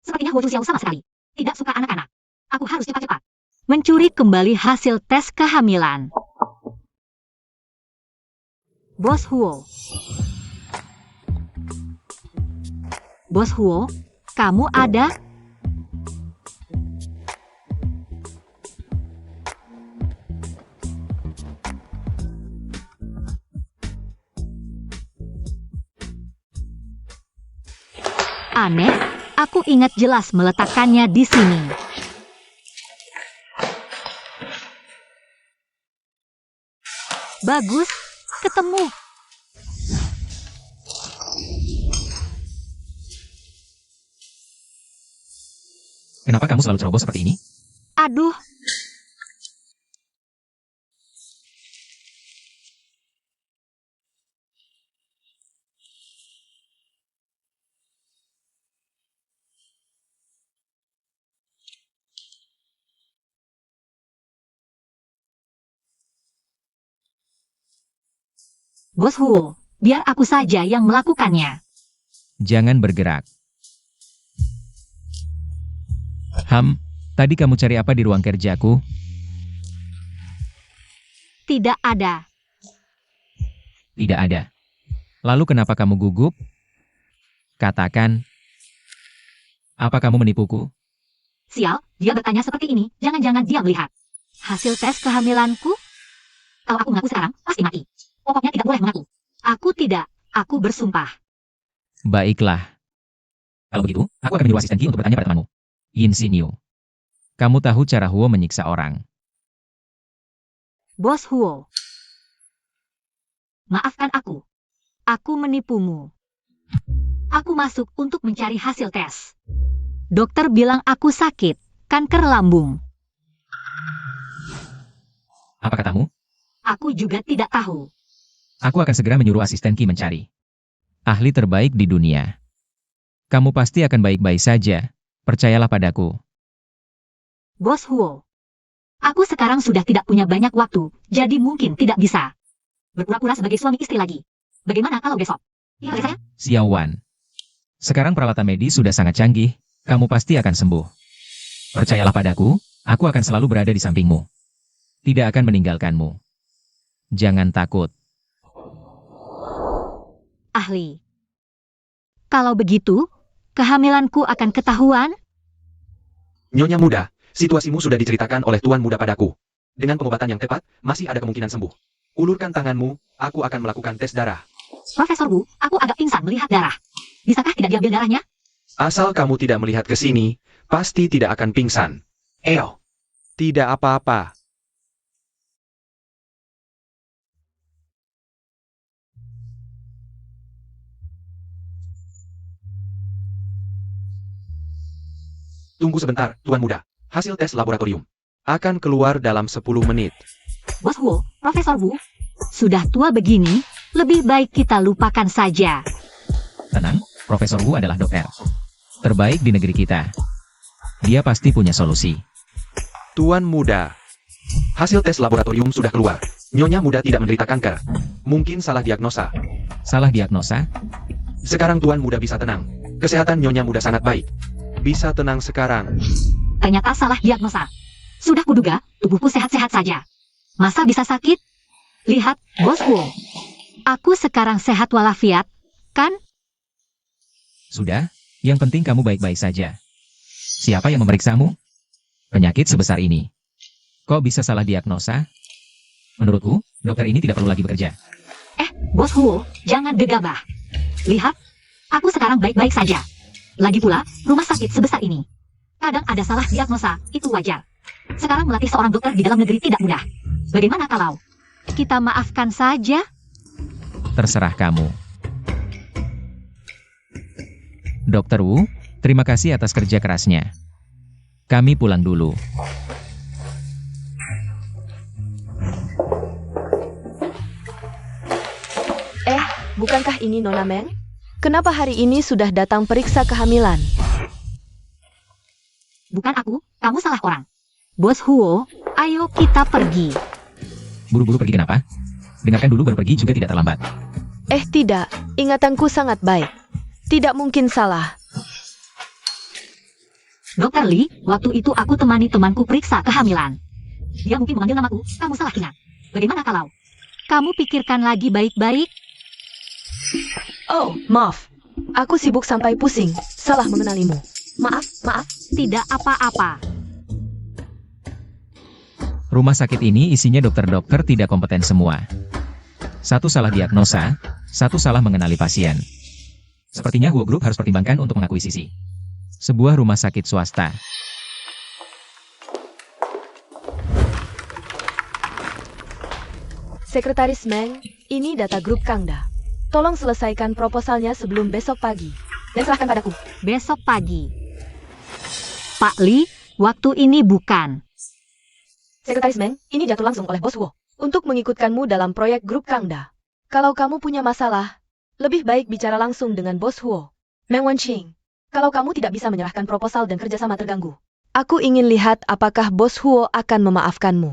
Sepertinya Huo Chuxiao sama sekali tidak suka anak-anak. Aku harus cepat-cepat mencuri kembali hasil tes kehamilan. Bos Huo. Bos Huo, kamu ada? Aneh, aku ingat jelas meletakkannya di sini. Bagus, ketemu. Kenapa kamu selalu ceroboh seperti ini? Aduh, Bos Huo, biar aku saja yang melakukannya. Jangan bergerak. Tadi kamu cari apa di ruang kerjaku? Tidak ada. Tidak ada. Lalu kenapa kamu gugup? Katakan. Apa kamu menipuku? Sial, dia bertanya seperti ini. Jangan-jangan dia melihat hasil tes kehamilanku? Kalau aku mengaku sekarang, pasti mati. Pokoknya tidak boleh mengaku. Aku tidak. Aku bersumpah. Baiklah. Kalau begitu, aku akan menyuruh asisten Qi untuk bertanya pada temanmu. Yin Xinyu. Kamu tahu cara Huo menyiksa orang. Bos Huo. Maafkan aku. Aku menipumu. Aku masuk untuk mencari hasil tes. Dokter bilang aku sakit, kanker lambung. Apa katamu? Aku juga tidak tahu. Aku akan segera menyuruh asisten Qi mencari. Ahli terbaik di dunia. Kamu pasti akan baik-baik saja. Percayalah padaku. Bos Huo. Aku sekarang sudah tidak punya banyak waktu, jadi mungkin tidak bisa berpura-pura sebagai suami istri lagi. Bagaimana kalau besok? Ya, saya? Xiao Wan. Sekarang peralatan medis sudah sangat canggih. Kamu pasti akan sembuh. Percayalah padaku, aku akan selalu berada di sampingmu. Tidak akan meninggalkanmu. Jangan takut. Ahli. Kalau begitu, kehamilanku akan ketahuan? Nyonya muda, situasimu sudah diceritakan oleh Tuan muda padaku. Dengan pengobatan yang tepat, masih ada kemungkinan sembuh. Ulurkan tanganmu, aku akan melakukan tes darah. Profesor Wu, aku agak pingsan melihat darah. Bisakah tidak diambil darahnya? Asal kamu tidak melihat ke sini, pasti tidak akan pingsan. Eo. Tidak apa-apa. Tunggu sebentar, Tuan muda. Hasil tes laboratorium akan keluar dalam 10 menit. Bos Huo, Profesor Wu, sudah tua begini, lebih baik kita lupakan saja. Tenang, Profesor Wu adalah dokter terbaik di negeri kita. Dia pasti punya solusi. Tuan muda, hasil tes laboratorium sudah keluar. Nyonya muda tidak menderita kanker. Mungkin salah diagnosa. Salah diagnosa? Sekarang Tuan muda bisa tenang. Kesehatan Nyonya muda sangat baik. Bisa tenang sekarang. Ternyata salah diagnosa. Sudah kuduga, tubuhku sehat-sehat saja. Masa bisa sakit? Lihat, Bos Huo. Aku sekarang sehat walafiat, kan? Sudah, yang penting kamu baik-baik saja. Siapa yang memeriksamu? Penyakit sebesar ini. Kok bisa salah diagnosa? Menurutku, dokter ini tidak perlu lagi bekerja. Bos Huo, jangan gegabah. Lihat, aku sekarang baik-baik saja. Lagi pula, rumah sakit sebesar ini. Kadang ada salah diagnosa, itu wajar. Sekarang melatih seorang dokter di dalam negeri tidak mudah. Bagaimana kalau kita maafkan saja? Terserah kamu. Dokter Wu, terima kasih atas kerja kerasnya. Kami pulang dulu. Bukankah ini Nona Meng? Kenapa hari ini sudah datang periksa kehamilan? Bukan aku, kamu salah orang. Bos Huo, ayo kita pergi. Buru-buru pergi kenapa? Dengarkan dulu baru pergi juga tidak terlambat. Tidak. Ingatanku sangat baik. Tidak mungkin salah. Dokter Lee, waktu itu aku temani temanku periksa kehamilan. Dia mungkin mengambil namaku, kamu salah ingat. Bagaimana kalau kamu pikirkan lagi baik-baik? Oh, maaf. Aku sibuk sampai pusing, salah mengenalimu. Maaf, tidak apa-apa. Rumah sakit ini isinya dokter-dokter tidak kompeten semua. Satu salah diagnosa, satu salah mengenali pasien. Sepertinya Huo Group harus pertimbangkan untuk mengakuisisi sebuah rumah sakit swasta. Sekretaris Meng, ini data grup Kangda. Tolong selesaikan proposalnya sebelum besok pagi. Dan serahkan padaku. Besok pagi. Pak Li, waktu ini bukan. Sekretaris Meng, ini jatuh langsung oleh Bos Huo untuk mengikutkanmu dalam proyek grup Kangda. Kalau kamu punya masalah, lebih baik bicara langsung dengan Bos Huo. Meng Wanqing, kalau kamu tidak bisa menyerahkan proposal dan kerjasama terganggu, aku ingin lihat apakah Bos Huo akan memaafkanmu.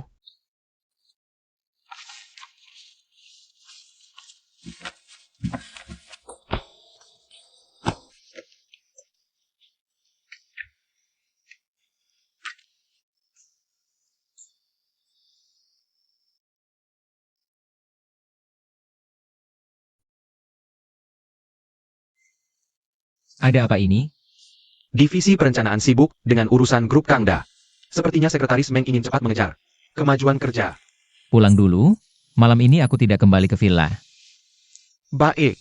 Ada apa ini? Divisi perencanaan sibuk dengan urusan grup Kangda. Sepertinya Sekretaris Meng ingin cepat mengejar kemajuan kerja. Pulang dulu, malam ini aku tidak kembali ke villa. Baik.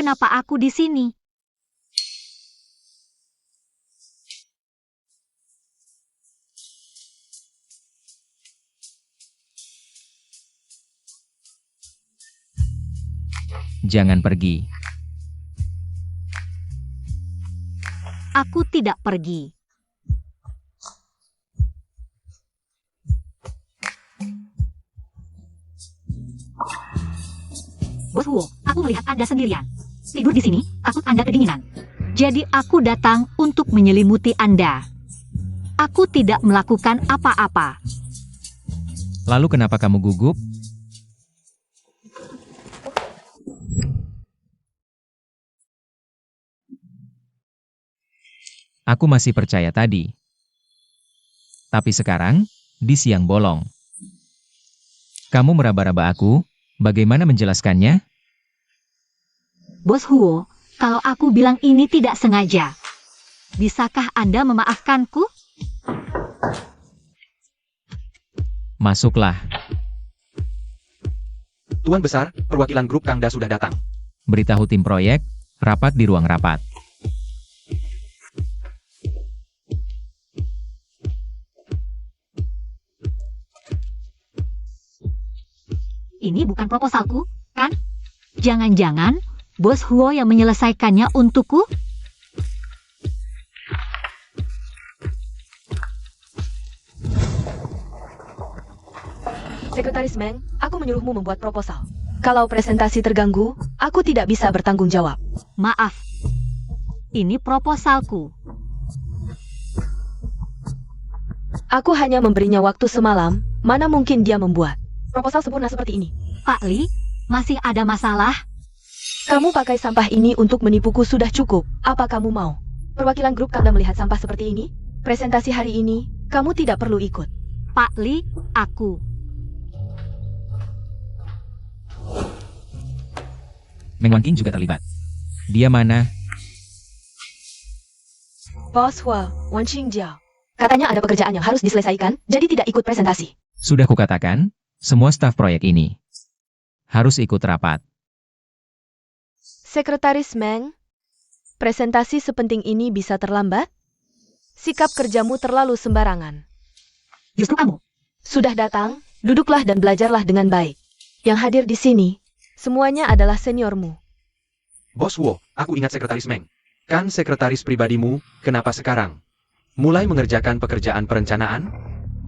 Kenapa aku di sini? Jangan pergi. Aku tidak pergi. Bos Huo, aku melihat Anda sendirian. Tidur di sini, takut Anda kedinginan. Jadi aku datang untuk menyelimuti Anda. Aku tidak melakukan apa-apa. Lalu kenapa kamu gugup? Aku masih percaya tadi. Tapi sekarang, di siang bolong. Kamu meraba-raba aku, bagaimana menjelaskannya? Bos Huo, kalau aku bilang ini tidak sengaja, bisakah Anda memaafkanku? Masuklah. Tuan Besar, perwakilan grup Kangda sudah datang. Beritahu tim proyek, rapat di ruang rapat. Ini bukan proposalku, kan? Jangan-jangan Bos Huo yang menyelesaikannya untukku? Sekretaris Meng, aku menyuruhmu membuat proposal. Kalau presentasi terganggu, aku tidak bisa bertanggung jawab. Maaf, ini proposalku. Aku hanya memberinya waktu semalam, mana mungkin dia membuat proposal sempurna seperti ini. Pak Li, masih ada masalah? Kamu pakai sampah ini untuk menipuku sudah cukup. Apa kamu mau? Perwakilan grup Kangda melihat sampah seperti ini? Presentasi hari ini, kamu tidak perlu ikut. Pak Li, aku. Meng Wanqing juga terlibat. Dia mana? Bos Hua, Wanqing Jiao. Katanya ada pekerjaan yang harus diselesaikan, jadi tidak ikut presentasi. Sudah kukatakan, semua staf proyek ini harus ikut rapat. Sekretaris Meng, presentasi sepenting ini bisa terlambat? Sikap kerjamu terlalu sembarangan. Justru kamu. Sudah datang, duduklah dan belajarlah dengan baik. Yang hadir di sini, semuanya adalah seniormu. Bos Wu, aku ingat Sekretaris Meng. Kan sekretaris pribadimu, kenapa sekarang? Mulai mengerjakan pekerjaan perencanaan?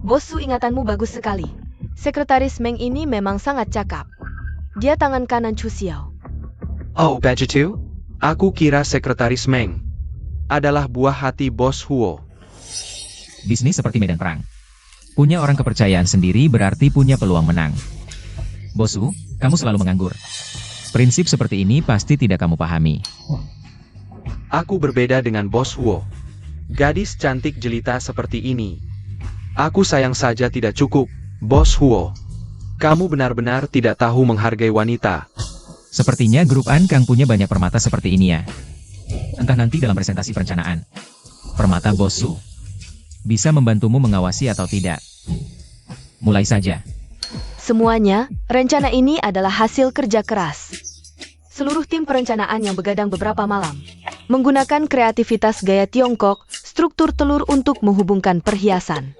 Bos Su, ingatanmu bagus sekali. Sekretaris Meng ini memang sangat cakap. Dia tangan kanan Chu Xiao. Oh, begitu? Aku kira Sekretaris Meng adalah buah hati Bos Huo. Bisnis seperti medan perang. Punya orang kepercayaan sendiri berarti punya peluang menang. Bosu, kamu selalu menganggur. Prinsip seperti ini pasti tidak kamu pahami. Aku berbeda dengan Bos Huo. Gadis cantik jelita seperti ini. Aku sayang saja tidak cukup, Bos Huo. Kamu benar-benar tidak tahu menghargai wanita. Sepertinya grup An Kang punya banyak permata seperti ini ya. Entah nanti dalam presentasi perencanaan. Permata Bosu bisa membantumu mengawasi atau tidak. Mulai saja. Semuanya, rencana ini adalah hasil kerja keras. Seluruh tim perencanaan yang begadang beberapa malam, menggunakan kreativitas gaya Tiongkok, struktur telur untuk menghubungkan perhiasan.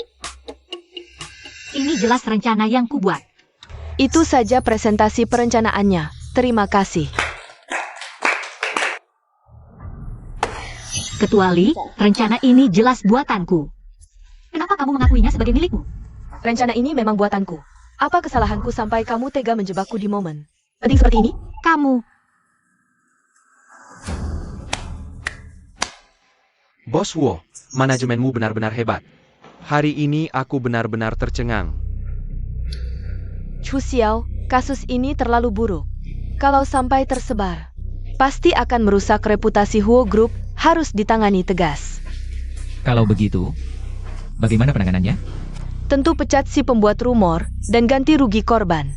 Ini jelas rencana yang kubuat. Itu saja presentasi perencanaannya. Terima kasih. Kecuali, rencana ini jelas buatanku. Kenapa kamu mengakuinya sebagai milikmu? Rencana ini memang buatanku. Apa kesalahanku sampai kamu tega menjebakku di momen penting seperti ini? Kamu. Bos Huo, manajemenmu benar-benar hebat. Hari ini aku benar-benar tercengang. Chu Xiao, kasus ini terlalu buruk. Kalau sampai tersebar, pasti akan merusak reputasi Huo Group, harus ditangani tegas. Kalau begitu, bagaimana penanganannya? Tentu pecat si pembuat rumor dan ganti rugi korban.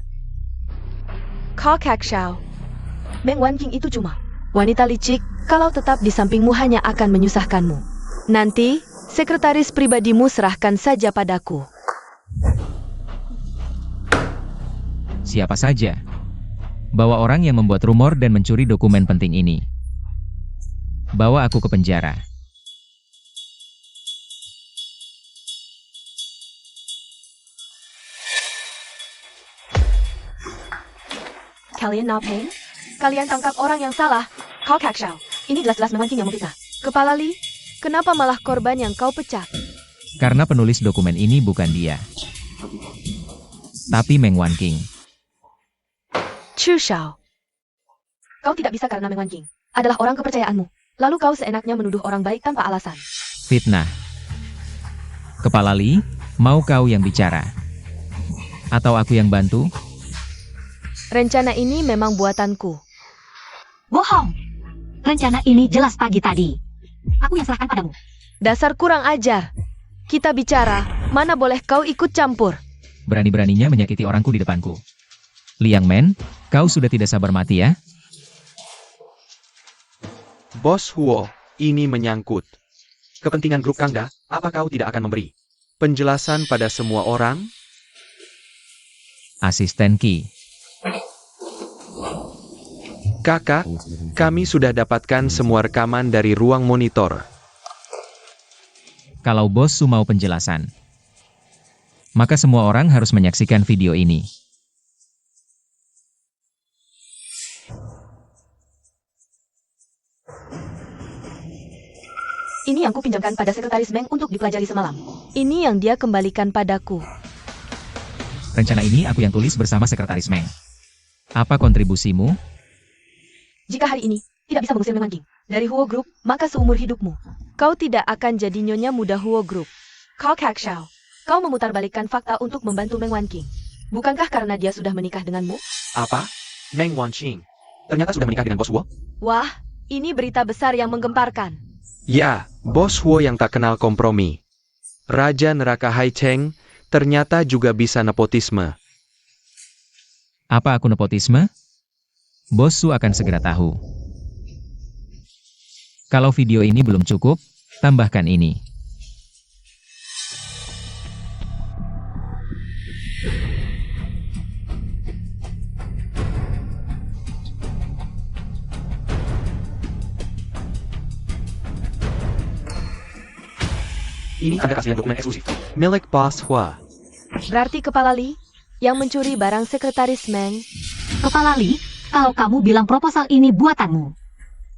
Kau Kak Xiao. Meng Wanqing itu cuma wanita licik, kalau tetap di sampingmu hanya akan menyusahkanmu. Nanti, sekretaris pribadimu serahkan saja padaku. Siapa saja? Bawa orang yang membuat rumor dan mencuri dokumen penting ini. Bawa aku ke penjara. Kalian ngapain? Kalian tangkap orang yang salah. Kau Kak Xiao. Ini jelas-jelas Meng Wanqing yang memfitnah. Kepala Li, kenapa malah korban yang kau pecat? Karena penulis dokumen ini bukan dia, tapi Meng Wanqing. Chu Xiao. Kau tidak bisa karena Meng Wanqing adalah orang kepercayaanmu. Lalu kau seenaknya menuduh orang baik tanpa alasan. Fitnah. Kepala Li, mau kau yang bicara? Atau aku yang bantu? Rencana ini memang buatanku. Bohong. Rencana ini jelas pagi tadi. Aku yang serahkan padamu. Dasar kurang ajar. Kita bicara, mana boleh kau ikut campur. Berani-beraninya menyakiti orangku di depanku. Liang Men, kau sudah tidak sabar mati ya? Bos Huo, ini menyangkut kepentingan grup Kangda, apa kau tidak akan memberi penjelasan pada semua orang? Asisten Ki. Kakak, kami sudah dapatkan semua rekaman dari ruang monitor. Kalau bos Su mau penjelasan, maka semua orang harus menyaksikan video ini. Ini yang kupinjamkan pada sekretaris Meng untuk dipelajari semalam. Ini yang dia kembalikan padaku. Rencana ini aku yang tulis bersama sekretaris Meng. Apa kontribusimu? Jika hari ini tidak bisa mengusir Meng Wanqing dari Huo Group, maka seumur hidupmu kau tidak akan jadi nyonya muda Huo Group. Kau Kak Xiao, kau memutarbalikkan fakta untuk membantu Meng Wanqing. Bukankah karena dia sudah menikah denganmu? Apa? Meng Wanqing ternyata sudah menikah dengan Bos Huo? Wah, ini berita besar yang menggemparkan. Ya, Bos Huo yang tak kenal kompromi. Raja neraka Hai Cheng ternyata juga bisa nepotisme. Apa aku nepotisme? Bos Su akan segera tahu. Kalau video ini belum cukup, tambahkan ini. Ini tanda keaslian dokumen eksklusif. Milik Bos Hua. Berarti Kepala Li yang mencuri barang Sekretaris Meng. Kepala Li, kalau kamu bilang proposal ini buatanmu,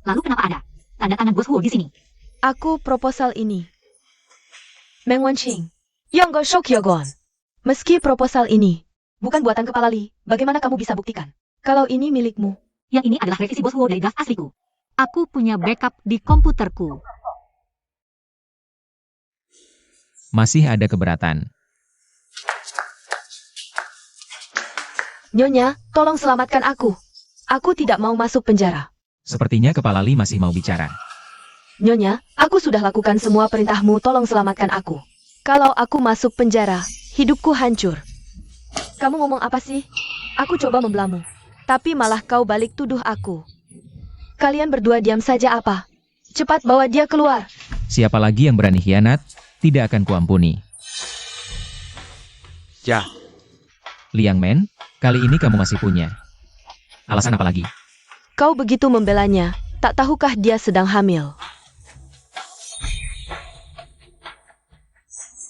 lalu kenapa ada tanda tangan Bos Huo di sini? Aku proposal ini. Meng Wanqing. Yang go shock Yogon. Meski proposal ini bukan buatan Kepala Li, bagaimana kamu bisa buktikan kalau ini milikmu? Yang ini adalah revisi Bos Huo dari draft asliku. Aku punya backup di komputerku. Masih ada keberatan. Nyonya, tolong selamatkan aku. Aku tidak mau masuk penjara. Sepertinya Kepala Li masih mau bicara. Nyonya, aku sudah lakukan semua perintahmu, tolong selamatkan aku. Kalau aku masuk penjara, hidupku hancur. Kamu ngomong apa sih? Aku coba membelamu, tapi malah kau balik tuduh aku. Kalian berdua diam saja apa? Cepat bawa dia keluar. Siapa lagi yang berani khianat, tidak akan kuampuni. Ya, Liang Men, kali ini kamu masih punya alasan apa lagi? Kau begitu membelanya, tak tahukah dia sedang hamil?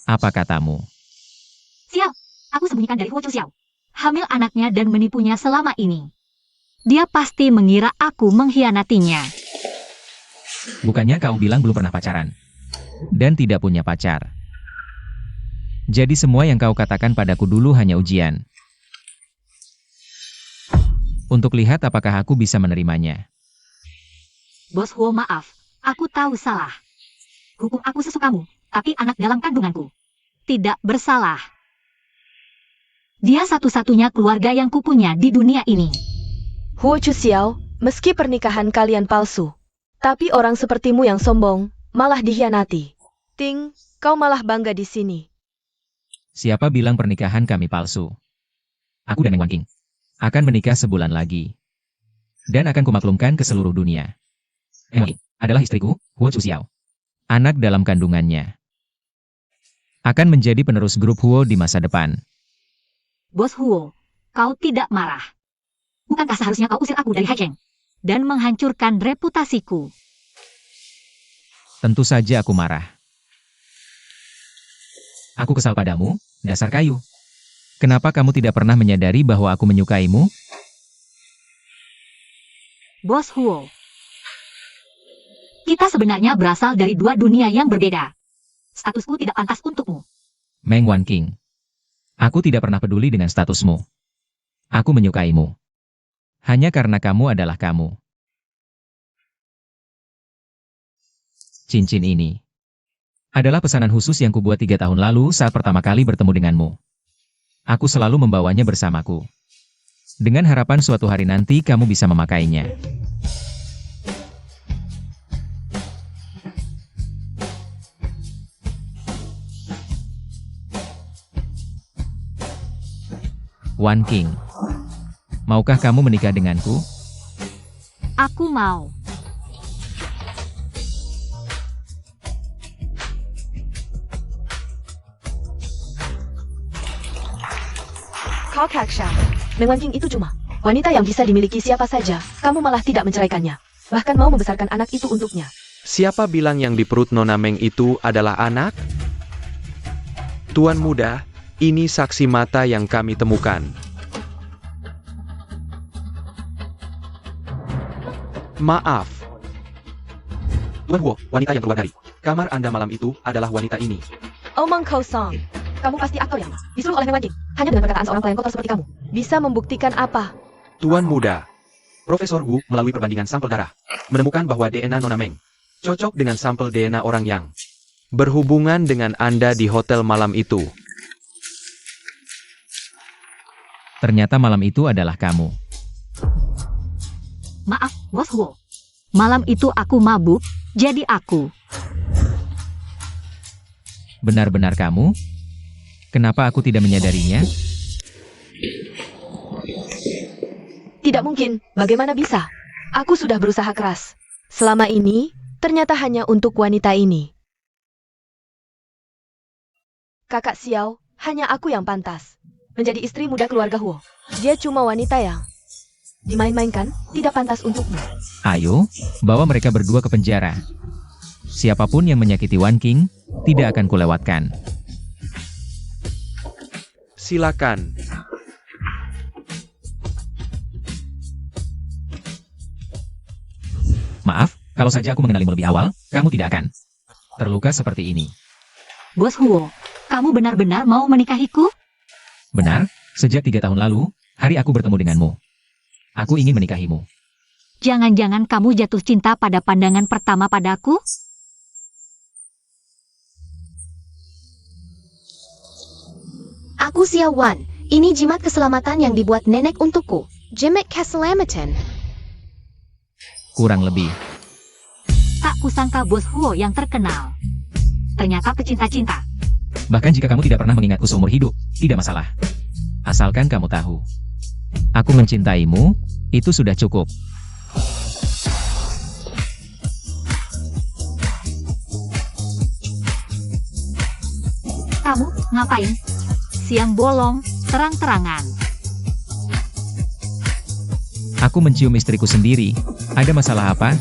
Apa katamu? Xiao, aku sembunyikan dari Huo Chu Xiao. Hamil anaknya dan menipunya selama ini. Dia pasti mengira aku mengkhianatinya. Bukannya kau bilang belum pernah pacaran? Dan tidak punya pacar. Jadi semua yang kau katakan padaku dulu hanya ujian. Untuk lihat apakah aku bisa menerimanya. Bos Huo, maaf, aku tahu salah. Hukum aku sesukamu, tapi anak dalam kandunganku tidak bersalah. Dia satu-satunya keluarga yang kupunya di dunia ini. Huo Chu Xiao, meski pernikahan kalian palsu, tapi orang sepertimu yang sombong malah dikhianati. Ting, kau malah bangga di sini. Siapa bilang pernikahan kami palsu? Aku dan Meng Wanqing akan menikah sebulan lagi. Dan akan kumaklumkan ke seluruh dunia. Meng Wanqing adalah istriku, Huo Chu Xiao. Anak dalam kandungannya. Akan menjadi penerus grup Huo di masa depan. Bos Huo, kau tidak marah. Bukankah seharusnya kau usir aku dari Haicheng dan menghancurkan reputasiku? Tentu saja aku marah. Aku kesal padamu, dasar kayu. Kenapa kamu tidak pernah menyadari bahwa aku menyukaimu? Bos Huo, kita sebenarnya berasal dari dua dunia yang berbeda. Statusku tidak pantas untukmu. Meng Wanqing. Aku tidak pernah peduli dengan statusmu. Aku menyukaimu. Hanya karena kamu adalah kamu. Cincin ini adalah pesanan khusus yang kubuat 3 tahun lalu saat pertama kali bertemu denganmu. Aku selalu membawanya bersamaku. Dengan harapan suatu hari nanti kamu bisa memakainya. Wanqing, maukah kamu menikah denganku? Aku mau. Kau Kaksha. Meng Wanqing itu cuma wanita yang bisa dimiliki siapa saja. Kamu malah tidak menceraikannya. Bahkan mau membesarkan anak itu untuknya. siapa bilang yang di perut Nona Meng itu adalah anak? Tuan muda, ini saksi mata yang kami temukan. Maaf. Tuan Huo, wanita yang keluar dari kamar Anda malam itu adalah wanita ini. Omong kosong. Kamu pasti aktor yang disuruh oleh Meng Wanqing. Hanya dengan perkataan seorang pelayan kotor seperti kamu. Bisa membuktikan apa? Tuan muda, Profesor Wu melalui perbandingan sampel darah, menemukan bahwa DNA Nona Meng cocok dengan sampel DNA orang yang berhubungan dengan Anda di hotel malam itu. Ternyata malam itu adalah kamu. Maaf, Bos Huo. Malam itu aku mabuk, jadi aku. Benar-benar kamu? Kenapa aku tidak menyadarinya? Tidak mungkin. Bagaimana bisa? Aku sudah berusaha keras. Selama ini, ternyata hanya untuk wanita ini. Kakak Xiao, hanya aku yang pantas menjadi istri muda keluarga Huo. Dia cuma wanita yang dimain-mainkan, tidak pantas untukmu. Ayo, bawa mereka berdua ke penjara. Siapapun yang menyakiti Wan King, tidak akan kulewatkan. Silakan. Maaf, kalau saja aku mengenalimu lebih awal, kamu tidak akan terluka seperti ini. Bos Huo, kamu benar-benar mau menikahiku? Benar, sejak 3 tahun lalu, hari aku bertemu denganmu. Aku ingin menikahimu. Jangan-jangan kamu jatuh cinta pada pandangan pertama padaku? Aku Xiao Wan. Ini jimat keselamatan yang dibuat nenek untukku. Jimat keselamatan. Kurang lebih. Tak kusangka Bos Huo yang terkenal. Ternyata pecinta cinta. Bahkan jika kamu tidak pernah mengingatku seumur hidup, tidak masalah. Asalkan kamu tahu. Aku mencintaimu, itu sudah cukup. Kamu ngapain? Siang bolong, terang-terangan. Aku mencium istriku sendiri. Ada masalah apa?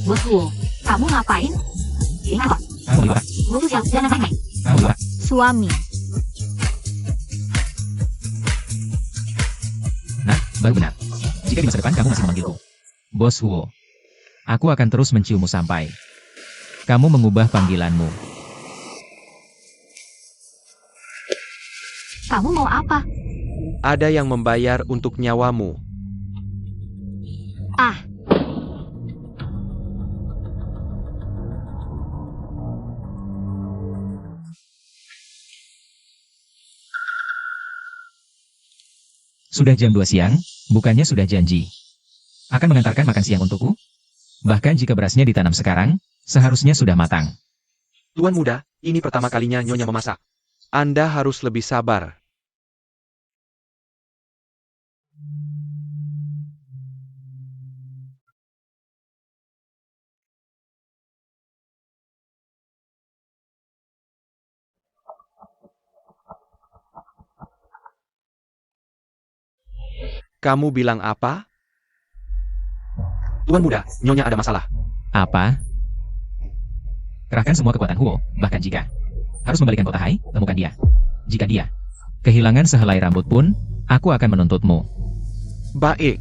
Bos Huo, kamu ngapain? Ingat, Kamu lupa. Huo Xiao, jangan remeh. Kamu lupa. Suami. Nah, baru benar. Jika di masa depan kamu masih memanggilku Bos Huo, aku akan terus menciummu sampai kamu mengubah panggilanmu. Kamu mau apa? Ada yang membayar untuk nyawamu. Ah, Sudah jam 2 siang, bukannya sudah janji akan mengantarkan makan siang untukku? Bahkan jika berasnya ditanam sekarang, seharusnya sudah matang. Tuan muda, ini pertama kalinya Nyonya memasak. Anda harus lebih sabar. Kamu bilang apa? Tuan muda, Nyonya ada masalah. Apa? Kerahkan semua kekuatan Huo, bahkan jika harus membalikan kota Hai, temukan dia. Jika dia kehilangan sehelai rambut pun, aku akan menuntutmu. Baik,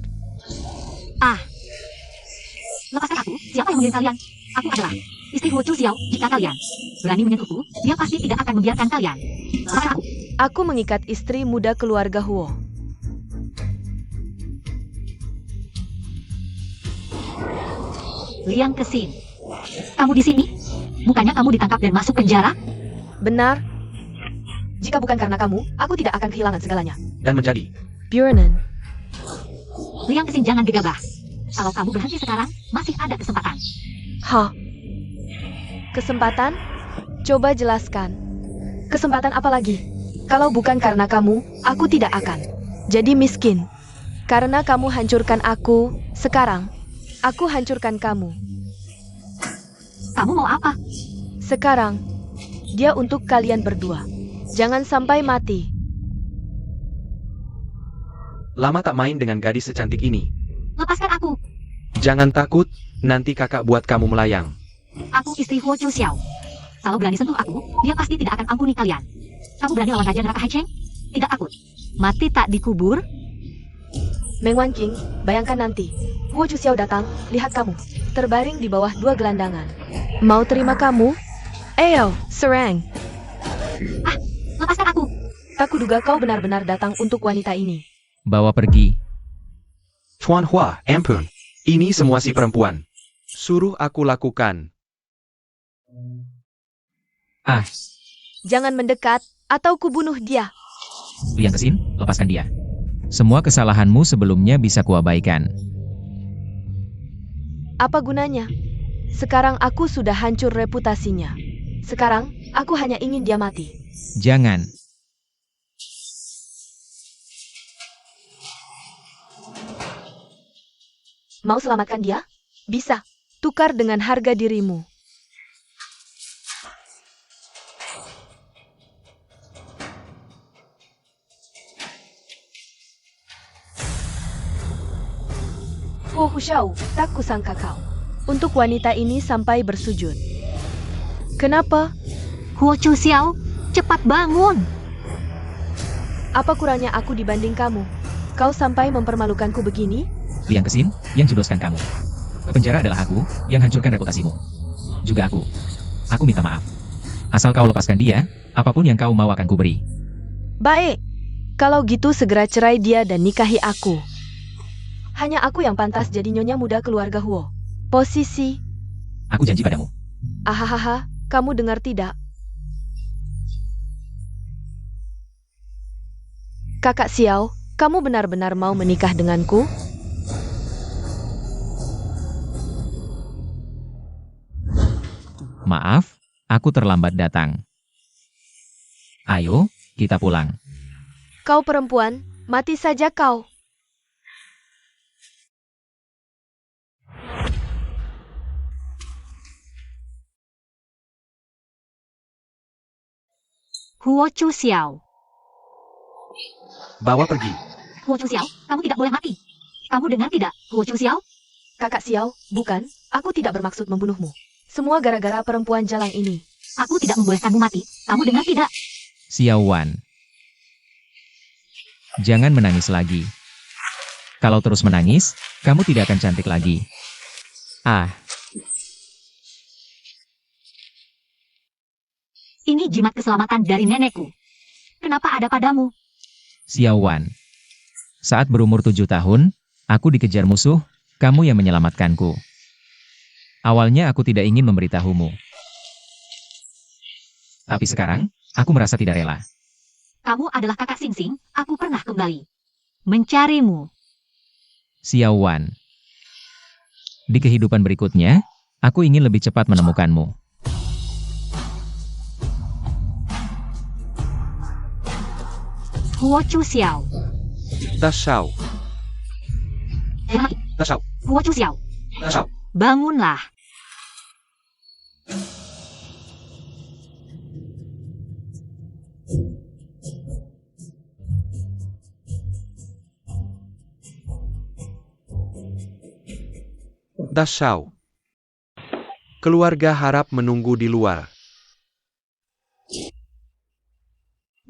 lepaskan aku. Siapa yang mengirim kalian? Aku adalah istri Huo Chu Xiao. Jika kalian berani menyentuhku, dia pasti tidak akan membiarkan kalian. Lepaskan aku. Aku mengikat istri muda keluarga Huo. Liang Kesin. Kamu di sini? Bukannya kamu ditangkap dan masuk penjara? Benar. Jika bukan karena kamu, aku tidak akan kehilangan segalanya. dan menjadi. Burenan. Liang Kesin, jangan gegabah. Kalau kamu berhenti sekarang, masih ada kesempatan. Hah? Kesempatan? Coba jelaskan. Kesempatan apa lagi? Kalau bukan karena kamu, aku tidak akan jadi miskin. Karena kamu hancurkan aku, sekarang aku hancurkan kamu. Kamu mau apa? Sekarang, dia untuk kalian berdua. Jangan sampai mati. Lama tak main dengan gadis secantik ini. Lepaskan aku. Jangan takut, nanti kakak buat kamu melayang. Aku istri Huo Chu Xiao. Kalau berani sentuh aku, dia pasti tidak akan ampuni kalian. Kamu berani lawan Raja Neraka Hai Cheng? Tidak takut. Mati tak dikubur? Meng Wanqing, bayangkan nanti. Huo Chu Xiao datang, lihat kamu. Terbaring di bawah 2 gelandangan. Mau terima kamu? Ayo, serang. Lepaskan aku. Tak kuduga kau benar-benar datang untuk wanita ini. Bawa pergi. Tuan Hua, ampun. Ini semua si perempuan. Suruh aku lakukan. Ah, Jangan mendekat, atau kubunuh dia. Liang Kesin, lepaskan dia. Semua kesalahanmu sebelumnya bisa kuabaikan. Apa gunanya? Sekarang aku sudah hancur reputasinya. Sekarang, aku hanya ingin dia mati. Jangan. Mau selamatkan dia? Bisa. Tukar dengan harga dirimu. Fu Hushao, tak kusangka kau. Untuk wanita ini sampai bersujud. Kenapa? Huo Chu Xiao, cepat bangun. Apa kurangnya aku dibanding kamu? Kau sampai mempermalukanku begini? Liang Kesin, yang judoskan kamu. Penjara adalah aku, yang hancurkan reputasimu. Juga aku. Aku minta maaf. Asal kau lepaskan dia, apapun yang kau mau akan kuberi. Baik. Kalau gitu segera cerai dia dan nikahi aku. Hanya aku yang pantas jadi nyonya muda keluarga Huo. Posisi. Aku janji padamu. Ahahaha, kamu dengar tidak? Kakak Xiao, kamu benar-benar mau menikah denganku? Maaf, aku terlambat datang. Ayo, kita pulang. Kau perempuan, mati saja kau. Huo Chu Xiao. Bawa pergi. Huo Chu Xiao, kamu tidak boleh mati. Kamu dengar tidak, Huo Chu Xiao? Kakak Xiao, bukan, aku tidak bermaksud membunuhmu. Semua gara-gara perempuan jalang ini. Aku tidak membolehkanmu mati. Kamu dengar tidak? Xiao Wan. Jangan menangis lagi. Kalau terus menangis, kamu tidak akan cantik lagi. Ah, Ini jimat keselamatan dari nenekku. Kenapa ada padamu? Xiao Wan. Saat berumur 7 tahun, aku dikejar musuh, kamu yang menyelamatkanku. Awalnya aku tidak ingin memberitahumu. Tapi sekarang, aku merasa tidak rela. Kamu adalah kakak Sing Sing, aku pernah kembali. Mencarimu. Xiao Wan. Di kehidupan berikutnya, aku ingin lebih cepat menemukanmu. Huo Chu Xiao. Dashao. Dashao. Huo Chu Xiao. Dashao. Bangunlah. Dashao. Keluarga harap menunggu di luar.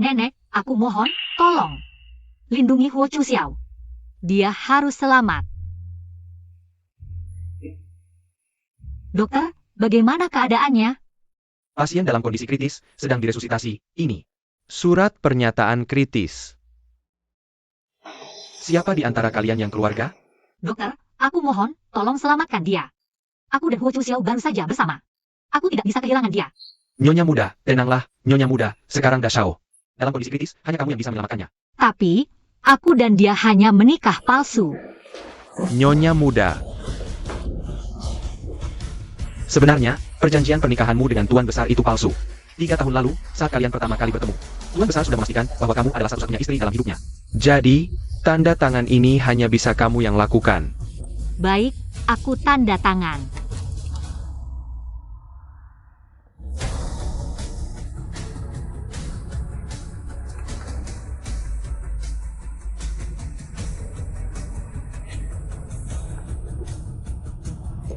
Nenek, aku mohon, tolong. Lindungi Huo Chu Xiao. Dia harus selamat. Dokter, bagaimana keadaannya? Pasien dalam kondisi kritis, sedang diresusitasi. Ini. Surat pernyataan kritis. Siapa di antara kalian yang keluarga? Dokter, aku mohon, tolong selamatkan dia. Aku dan Huo Chu Xiao baru saja bersama. Aku tidak bisa kehilangan dia. Nyonya muda, tenanglah, Nyonya muda, sekarang Dashao. Dalam kondisi kritis, hanya kamu yang bisa menyelamatkannya. Tapi, aku dan dia hanya menikah palsu. Nyonya muda. Sebenarnya, perjanjian pernikahanmu dengan Tuan Besar itu palsu. 3 tahun lalu, saat kalian pertama kali bertemu, Tuan Besar sudah memastikan bahwa kamu adalah satu-satunya istri dalam hidupnya. Jadi, tanda tangan ini hanya bisa kamu yang lakukan. Baik, aku tanda tangan.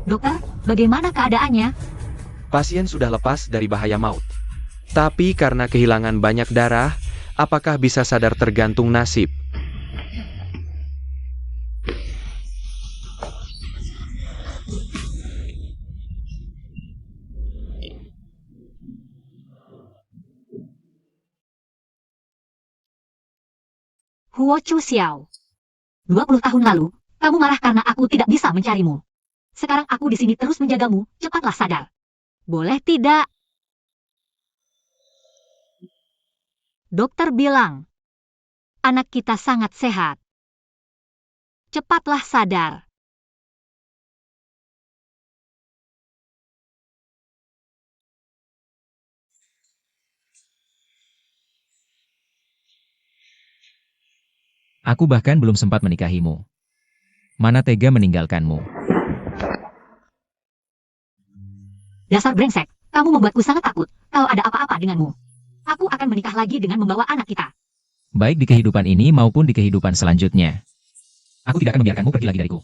Dokter, bagaimana keadaannya? Pasien sudah lepas dari bahaya maut. Tapi karena kehilangan banyak darah, apakah bisa sadar tergantung nasib. Huo Chu Xiao. 20 tahun lalu, kamu marah karena aku tidak bisa mencarimu. Sekarang aku di sini terus menjagamu, cepatlah sadar. Boleh tidak? Dokter bilang, anak kita sangat sehat. Cepatlah sadar. Aku bahkan belum sempat menikahimu. Mana tega meninggalkanmu. Dasar brengsek, kamu membuatku sangat takut kalau ada apa-apa denganmu. Aku akan menikah lagi dengan membawa anak kita. Baik di kehidupan ini maupun di kehidupan selanjutnya. Aku tidak akan membiarkanmu pergi lagi dariku.